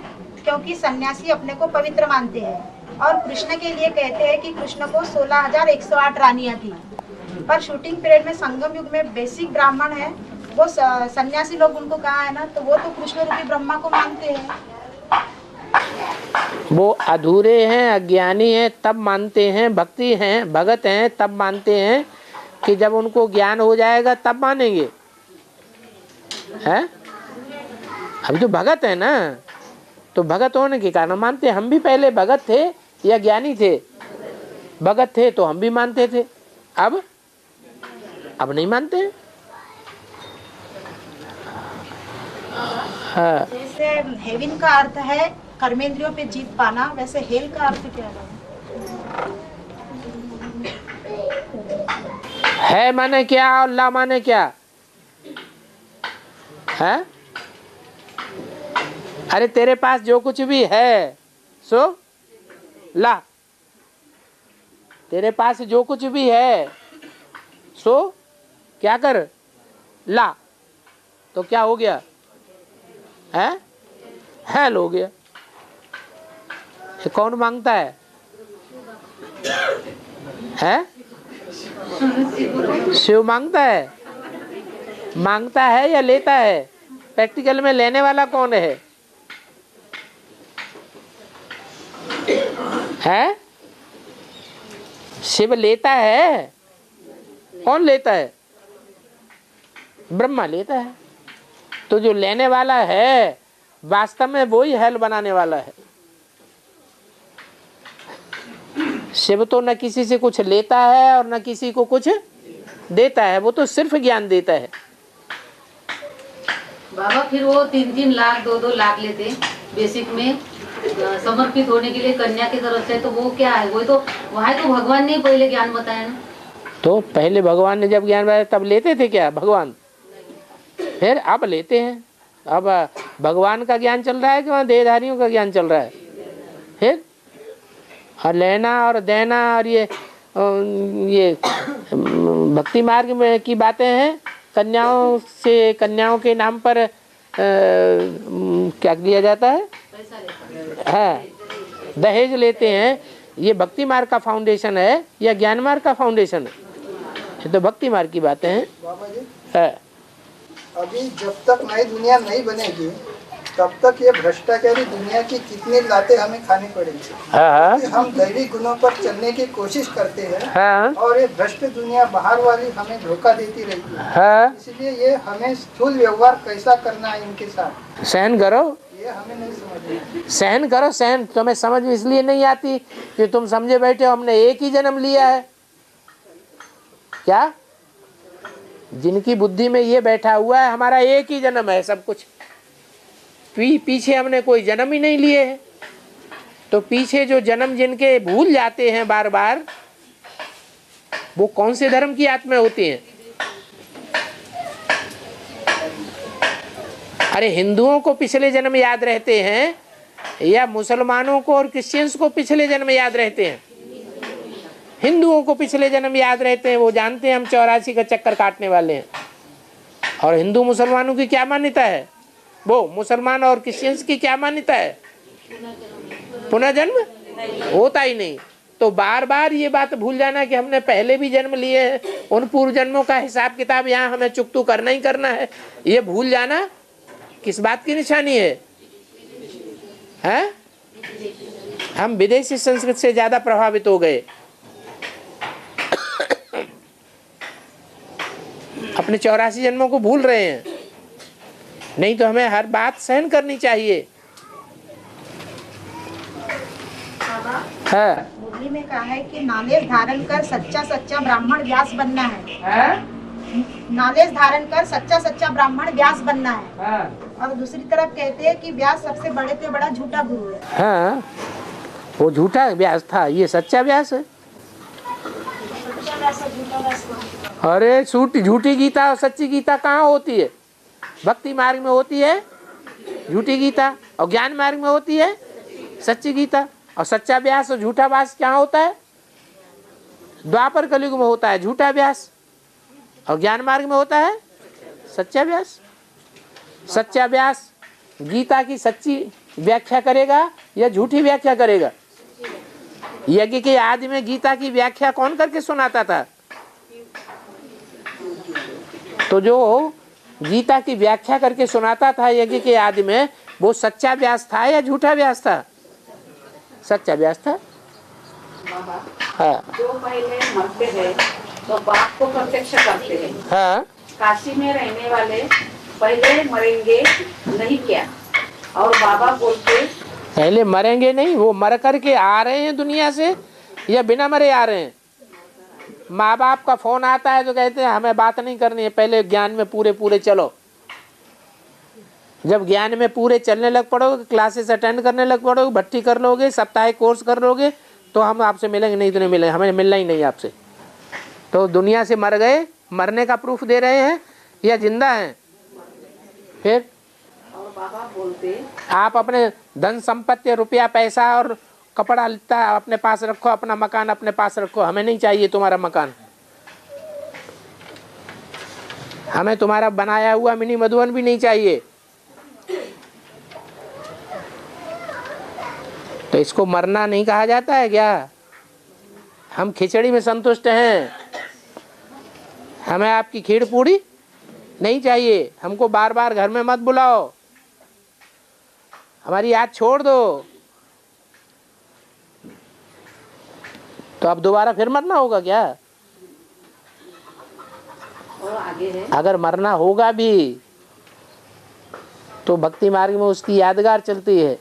क्योंकि सन्यासी अपने को पवित्र मानते हैं। और कृष्ण के लिए कहते हैं कि कृष्ण को 16,108 रानियां थी, पर शूटिंग पीरियड में संगम युग में बेसिक ब्राह्मण है, वो सन्यासी लोग उनको कहा है ना, तो वो तो कृष्ण रूपी ब्रह्मा को मानते हैं। वो अधूरे हैं, अज्ञानी हैं तब मानते हैं, भक्ति हैं, भगत हैं तब मानते हैं कि जब उनको ज्ञान हो जाएगा तब मानेंगे। है अभी तो भगत है ना, तो भगत होने के कारण मानते हैं। हम भी पहले भगत थे या ज्ञानी थे? भगत थे तो हम भी मानते थे, अब नहीं मानते हैं। हाँ। जैसे हेवन का अर्थ है कर्मेंद्रियों पे जीत पाना, वैसे हेल का अर्थ क्या है माने क्या और ला माने क्या है? अरे तेरे पास जो कुछ भी है सो ला, तेरे पास जो कुछ भी है सो क्या कर ला, तो क्या हो गया? है हेल हो गया। ये कौन मांगता है? शिव मांगता है? मांगता है या लेता है? प्रैक्टिकल में लेने वाला कौन है? शिव लेता है? कौन लेता है? ब्रह्मा लेता है। तो जो लेने वाला है वास्तव में वही हेल बनाने वाला है। शिव तो न किसी से कुछ लेता है और न किसी को कुछ देता है, वो तो सिर्फ ज्ञान देता है। बाबा फिर वो 3-3 लाख 2-2 लाख लेते बेसिक में समर्पित होने के लिए कन्या की तरफ से, तो वो क्या है? वो तो वहाँ तो भगवान ने पहले ज्ञान बताया ना। तो पहले भगवान ने जब ज्ञान बताया तब लेते थे क्या भगवान? फिर अब लेते हैं। अब भगवान का ज्ञान चल रहा है कि वहाँ देहधारियों का ज्ञान चल रहा है? फिर और लेना और देना और ये भक्ति मार्ग में की बातें हैं। कन्याओं से, कन्याओं के नाम पर क्या दिया जाता है? हाँ, दहेज लेते हैं। ये भक्ति मार्ग का फाउंडेशन है या ज्ञान मार्ग का फाउंडेशन है? ये तो भक्ति मार्ग की बातें हैं। बाबा जी, है। अभी जब तक नई दुनिया नहीं बनेगी तब तक ये भ्रष्टाचारी दुनिया की कितनी लातें हमें खानी पड़ेगी। हाँ। हम दैवी गुणों पर चलने की कोशिश करते हैं। हाँ। और ये भ्रष्ट दुनिया बाहर वाली हमें धोखा देती रहती है। हाँ। इसलिए ये हमें स्थूल व्यवहार कैसा करना है इनके साथ, सहन करो। ये हमें नहीं समझ। सहन करो, सहन तुम्हें समझ इसलिए नहीं आती कि तुम समझे बैठे हो हमने एक ही जन्म लिया है। क्या जिनकी बुद्धि में ये बैठा हुआ है हमारा एक ही जन्म है, सब कुछ पीछे हमने कोई जन्म ही नहीं लिए है। तो पीछे जो जन्म जिनके भूल जाते हैं बार बार, वो कौन से धर्म की आत्मा होती हैं? अरे हिंदुओं को पिछले जन्म याद रहते हैं या मुसलमानों को और क्रिश्चियंस को पिछले जन्म याद रहते हैं? हिंदुओं को पिछले जन्म याद रहते हैं, वो जानते हैं हम 84 का चक्कर काटने वाले हैं। और हिंदू मुसलमानों की क्या मान्यता है? वो मुसलमान और क्रिश्चियंस की क्या मान्यता है? पुनर्जन्म होता ही नहीं। तो बार बार ये बात भूल जाना कि हमने पहले भी जन्म लिए हैं, उन पूर्व जन्मों का हिसाब किताब यहाँ हमें चुकतू करना ही करना है, ये भूल जाना किस बात की निशानी है? हम विदेशी संस्कृति से ज्यादा प्रभावित हो गए। अपने 84 जन्मों को भूल रहे हैं। नहीं तो हमें हर बात सहन करनी चाहिए। हाँ। मुरली में कहा है कि नालेश धारण कर सच्चा सच्चा ब्राह्मण व्यास बनना है। नालेश धारण कर सच्चा सच्चा ब्राह्मण व्यास बनना है। और दूसरी तरफ कहते हैं कि व्यास सबसे बड़े से बड़ा झूठा गुरु है। हाँ, वो झूठा व्यास था, ये सच्चा व्यास है। अरे झूठी गीता और सच्ची गीता कहाँ होती है? भक्ति मार्ग में होती है झूठी गीता, और ज्ञान मार्ग में होती है सच्ची गीता। और सच्चा व्यास और झूठा व्यास क्या होता है? द्वापर कलयुग में होता है झूठा व्यास, और ज्ञान मार्ग में होता है सच्चा व्यास। सच्चा व्यास गीता की सच्ची व्याख्या करेगा या झूठी व्याख्या करेगा? यज्ञ के आदि में गीता की व्याख्या कौन करके सुनाता था? तो जो गीता की व्याख्या करके सुनाता था यज्ञ के आदि में, वो सच्चा व्यास था या झूठा व्यास था? सच्चा व्यास था। हाँ। जो पहले मरते हैं तो बाप को प्रत्यक्ष करते हैं। हाँ। काशी में रहने वाले पहले मरेंगे नहीं क्या? और बाबा बोलते पहले मरेंगे नहीं, वो मर करके आ रहे हैं दुनिया से या बिना मरे आ रहे हैं? माँ बाप का फोन आता है तो कहते हैं हमें बात नहीं करनी है, पहले ज्ञान में पूरे चलो। जब ज्ञान में पूरे चलने लग पड़ोगे, क्लासेस अटेंड करने लग पड़ोगे, भट्टी कर लोगे, साप्ताहिक कोर्स कर लोगे, तो हम आपसे मिलेंगे, नहीं तो नहीं मिलेंगे, हमें मिलना ही नहीं आपसे। तो दुनिया से मर गए, मरने का प्रूफ दे रहे हैं या जिंदा हैं? फिर और बाबा बोलते आप अपने धन संपत्ति, रुपया पैसा और कपड़ा लत्ता अपने पास रखो, अपना मकान अपने पास रखो, हमें नहीं चाहिए तुम्हारा मकान, हमें तुम्हारा बनाया हुआ मिनी मधुबन भी नहीं चाहिए। तो इसको मरना नहीं कहा जाता है क्या? हम खिचड़ी में संतुष्ट हैं, हमें आपकी खीर पूड़ी नहीं चाहिए, हमको बार बार घर में मत बुलाओ, हमारी याद छोड़ दो। तो अब दोबारा फिर मरना होगा क्या? और आगे है, अगर मरना होगा भी तो भक्ति मार्ग में उसकी यादगार चलती है।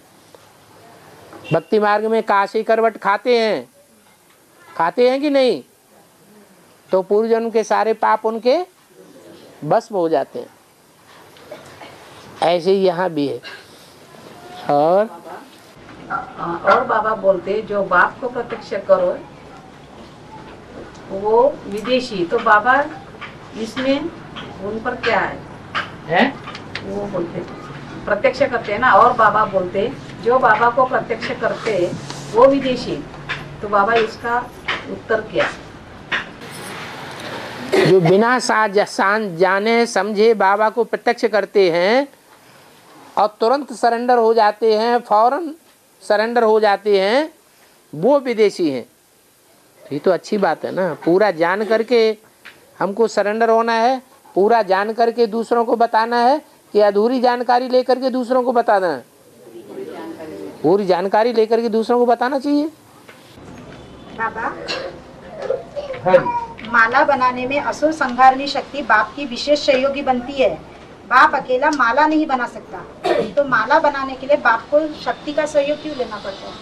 भक्ति मार्ग में काशी करवट खाते हैं कि नहीं? तो पूर्व जन्म के सारे पाप उनके भस्म हो जाते हैं। ऐसे ही यहाँ भी है। और बाबा बोलते जो बाप को प्रत्यक्ष करो वो विदेशी, तो बाबा इसमें उन पर क्या है? वो बोलते प्रत्यक्ष करते हैं ना, और बाबा बोलते जो बाबा को प्रत्यक्ष करते वो विदेशी, तो बाबा इसका उत्तर क्या? जो बिना जाने समझे बाबा को प्रत्यक्ष करते हैं और तुरंत सरेंडर हो जाते हैं, फौरन सरेंडर हो जाते हैं, वो विदेशी हैं। ये तो अच्छी बात है ना। पूरा जान करके हमको सरेंडर होना है, पूरा जान करके दूसरों को बताना है कि अधूरी जानकारी लेकर के दूसरों को बताना है? पूरी जानकारी लेकर के दूसरों को बताना चाहिए। बाबा, माला बनाने में असुर संहारणी शक्ति बाप की विशेष सहयोगी बनती है। बाप अकेला माला नहीं बना सकता, तो माला बनाने के लिए बाप को शक्ति का सहयोग क्यों लेना पड़ता है?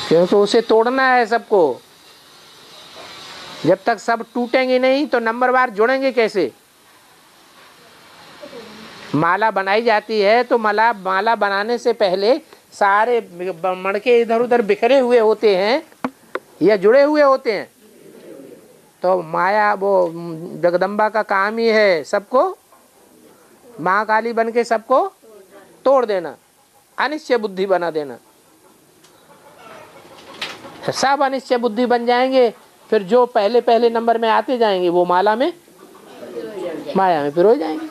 क्योंकि उसे तोड़ना है सबको। जब तक सब टूटेंगे नहीं तो नंबरवार जुड़ेंगे कैसे? माला बनाई जाती है तो माला बनाने से पहले सारे मणके इधर उधर बिखरे हुए होते हैं या जुड़े हुए होते हैं। तो माया वो जगदम्बा का काम ही है सबको महाकाली बन के सबको तोड़ देना, अनिश्चय बुद्धि बना देना। सब अनिश्चय बुद्धि बन जाएंगे, फिर जो पहले नंबर में आते जाएंगे वो माया में पिरो जाएंगे।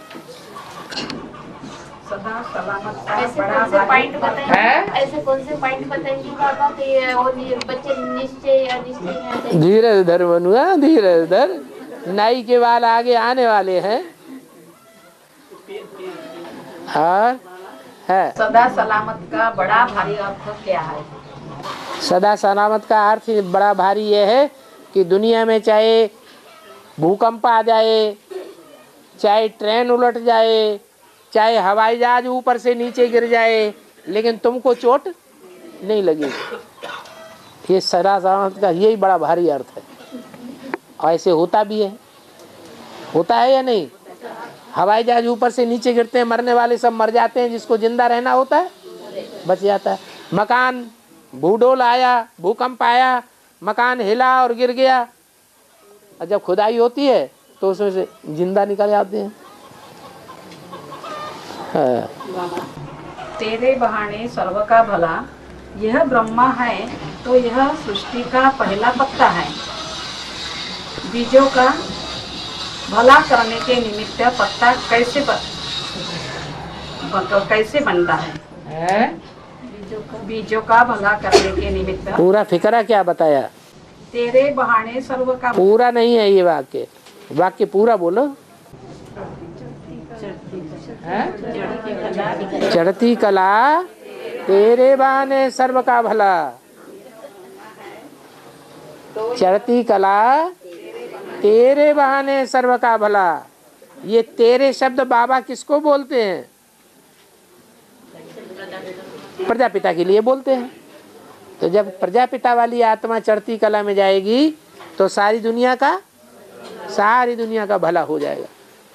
सदा सलामत का ऐसे बड़ा कौन से भारी पॉइंट है? बताएंगे, ऐसे कौन से पॉइंट बताएंगे बाबा कि ये वो बच्चे निश्चय अनिश्चय में आ जाएंगे? धीरे धर मनुआ, धीरे धर, नाई के बाल आगे आने वाले हैं। और है सदा सलामत का बड़ा भारी अर्थ क्या है? सदा सलामत का अर्थ बड़ा भारी ये है कि दुनिया में चाहे भूकंप आ जाए, चाहे ट्रेन उलट जाए, चाहे हवाई जहाज ऊपर से नीचे गिर जाए, लेकिन तुमको चोट नहीं लगेगी। ये सदा सलामत का यही बड़ा भारी अर्थ है। और ऐसे होता भी है, होता है या नहीं? हवाई जहाज ऊपर से नीचे गिरते हैं, मरने वाले सब मर जाते हैं, जिसको जिंदा रहना होता है बच जाता है। मकान भूडोल आया, भूकंप आया, मकान हिला और गिर गया, और जब खुदाई होती है तो उसमें से जिंदा निकल जाते हैं। तेरे बहाने सर्व का भला, यह ब्रह्मा है तो यह सृष्टि का पहला पत्ता है। बीजों का भला करने के निमित्त पत्ता कैसे बनता है? बीजों का भला करने के निमित्त। पूरा फिकरा क्या बताया? तेरे बहाने सर्व का। पूरा नहीं है ये वाक्य, वाक्य पूरा बोलो। चढ़ती कला तेरे बहाने सर्व का भला, चढ़ती कला तेरे बहाने सर्व का भला। ये तेरे शब्द बाबा किसको बोलते हैं? प्रजापिता के लिए बोलते हैं। तो जब प्रजापिता वाली आत्मा चढ़ती कला में जाएगी तो सारी दुनिया का भला हो जाएगा।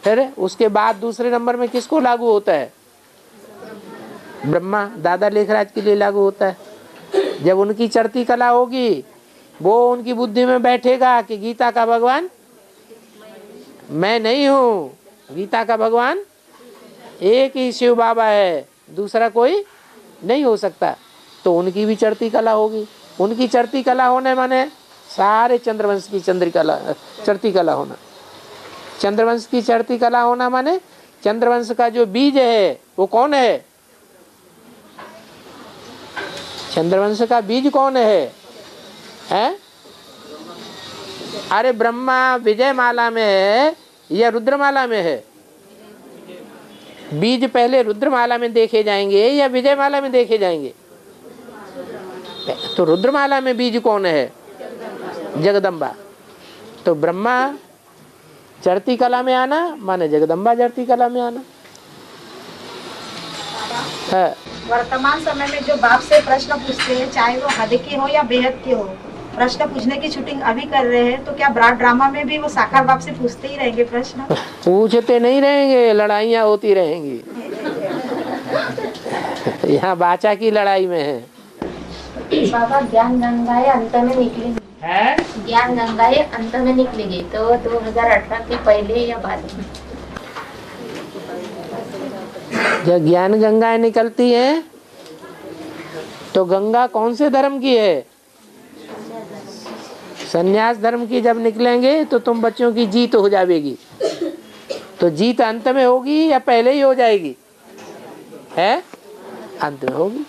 फिर उसके बाद दूसरे नंबर में किसको लागू होता है? ब्रह्मा दादा लेखराज के लिए लागू होता है। जब उनकी चढ़ती कला होगी, वो उनकी बुद्धि में बैठेगा कि गीता का भगवान मैं नहीं हूँ, गीता का भगवान एक ही शिव बाबा है, दूसरा कोई नहीं हो सकता। तो उनकी भी चढ़ती कला होगी। उनकी चढ़ती कला होने माने सारे चंद्रवंश की चढ़ती कला होना। चंद्रवंश की चढ़ती कला होना माने चंद्रवंश का जो बीज है वो कौन है? चंद्रवंश का बीज कौन है? अरे ब्रह्मा विजयमाला में है या रुद्रमाला में है? बीज पहले रुद्रमाला में देखे जाएंगे या विजयमाला में देखे जाएंगे? तो रुद्रमाला में बीज कौन है? जगदम्बा। तो ब्रह्मा चढ़ती कला में आना माने जगदम्बा चढ़ती कला में आना है। वर्तमान समय में जो बाप से प्रश्न पूछते हैं, चाहे वो हद के हो या बेहद के हो, प्रश्न पूछने की शूटिंग अभी कर रहे हैं, तो क्या ब्रॉड ड्रामा में भी वो साकार बाप से पूछते ही रहेंगे प्रश्न? पूछते नहीं रहेंगे, लड़ाइयाँ होती रहेंगी। यहाँ बाचा की लड़ाई में है। बाबा ज्ञान गंगाएं अंत में निकलेगी है? ज्ञान गंगाएं अंत में निकलेगी तो 2018 के पहले या बाद में? जब ज्ञान गंगाएं निकलती हैं तो गंगा कौन से धर्म की है? संन्यास धर्म की। जब निकलेंगे तो तुम बच्चों की जीत हो जाएगी। तो जीत अंत में होगी या पहले ही हो जाएगी? है अंत में होगी।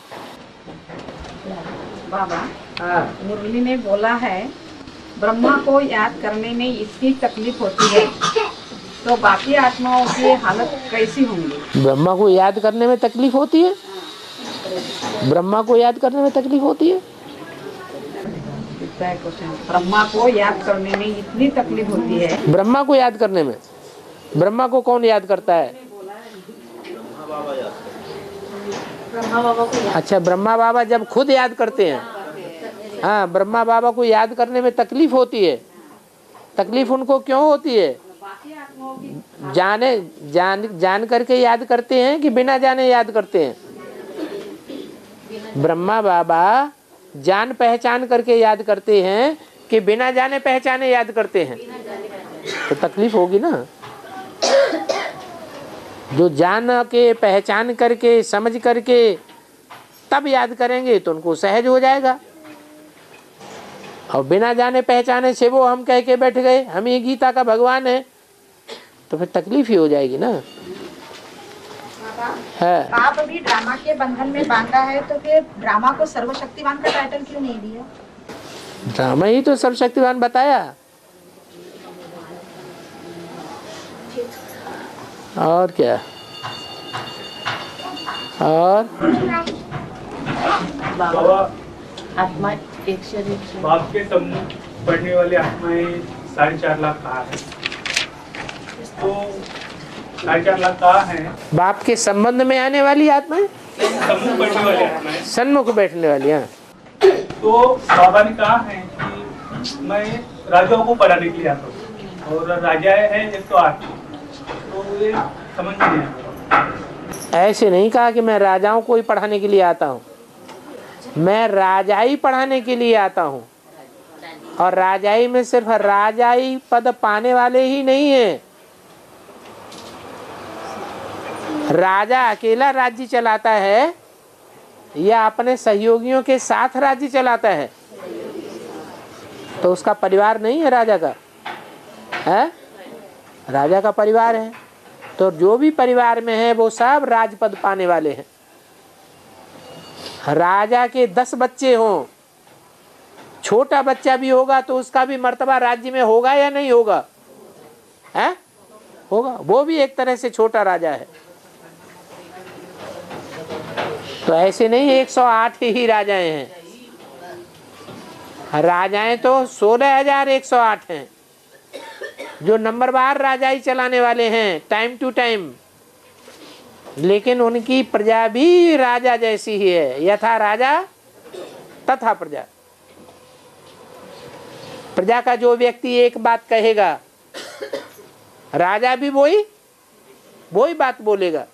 बाबा मुरली ने बोला है ब्रह्मा को याद करने में इतनी तकलीफ होती है, तो बाकी आत्माओं की हालत कैसी होंगी? ब्रह्मा को याद करने में तकलीफ होती है? ब्रह्मा को याद करने में तकलीफ होती है? ब्रह्मा को याद करने में इतनी तकलीफ होती है। ब्रह्मा को याद करने में? ब्रह्मा को कौन याद करता है? अच्छा, ब्रह्मा बाबा जब खुद याद करते हैं। हाँ, ब्रह्मा बाबा को याद करने में तकलीफ होती है। तकलीफ उनको क्यों होती है? जान करके याद करते हैं कि बिना जाने याद करते हैं? ब्रह्मा बाबा जान पहचान करके याद करते हैं कि बिना जाने पहचाने याद करते हैं? तो तकलीफ होगी ना। जो जान के पहचान करके समझ करके तब याद करेंगे तो उनको सहज हो जाएगा। और बिना जाने पहचाने से वो हम कह के बैठ गए हम ये गीता का भगवान है, तो फिर तकलीफ ही हो जाएगी ना। है। बाप भी ड्रामा के बंधन में बांधा है, तो फिर ड्रामा को सर्वशक्तिवान का टाइटल क्यों नहीं दिया? ड्रामा ही तो सर्वशक्तिवान बताया। और क्या? और बाबा आत्मा एक शरीर से बाप के सम्मुख पढ़ने वाली आत्माएं 4.5 लाख कहाँ है? तो 4.5 लाख कहाँ है? बाप के संबंध में आने वाली आत्माएं, सम्मुख बैठने वाली आत्माएं, सन्मुख बैठने वाली। हाँ, तो बाबा ने कहा है कि मैं राजाओं को पढ़ाने के लिए आता हूँ और राजा है 108, तो ये समझ में नहीं आता। ऐसे नहीं कहा कि मैं राजाओं को ही पढ़ाने के लिए आता हूँ, मैं राजाई पढ़ाने के लिए आता हूँ। और राजाई में सिर्फ राजाई पद पाने वाले ही नहीं है। राजा अकेला राज्य चलाता है या अपने सहयोगियों के साथ राज्य चलाता है, तो उसका परिवार नहीं है राजा का, है? राजा का परिवार है। तो जो भी परिवार में है वो सब राजपद पाने वाले हैं। राजा के 10 बच्चे हों, छोटा बच्चा भी होगा तो उसका भी मर्तबा राज्य में होगा या नहीं होगा? है? होगा। वो भी एक तरह से छोटा राजा है। तो ऐसे नहीं 108 ही राजाएं हैं। राजाएं तो 16,108 हैं जो नंबरवार राजाई चलाने वाले हैं टाइम टू टाइम। लेकिन उनकी प्रजा भी राजा जैसी ही है, यथा राजा तथा प्रजा। प्रजा का जो व्यक्ति एक बात कहेगा, राजा भी वही बात बोलेगा।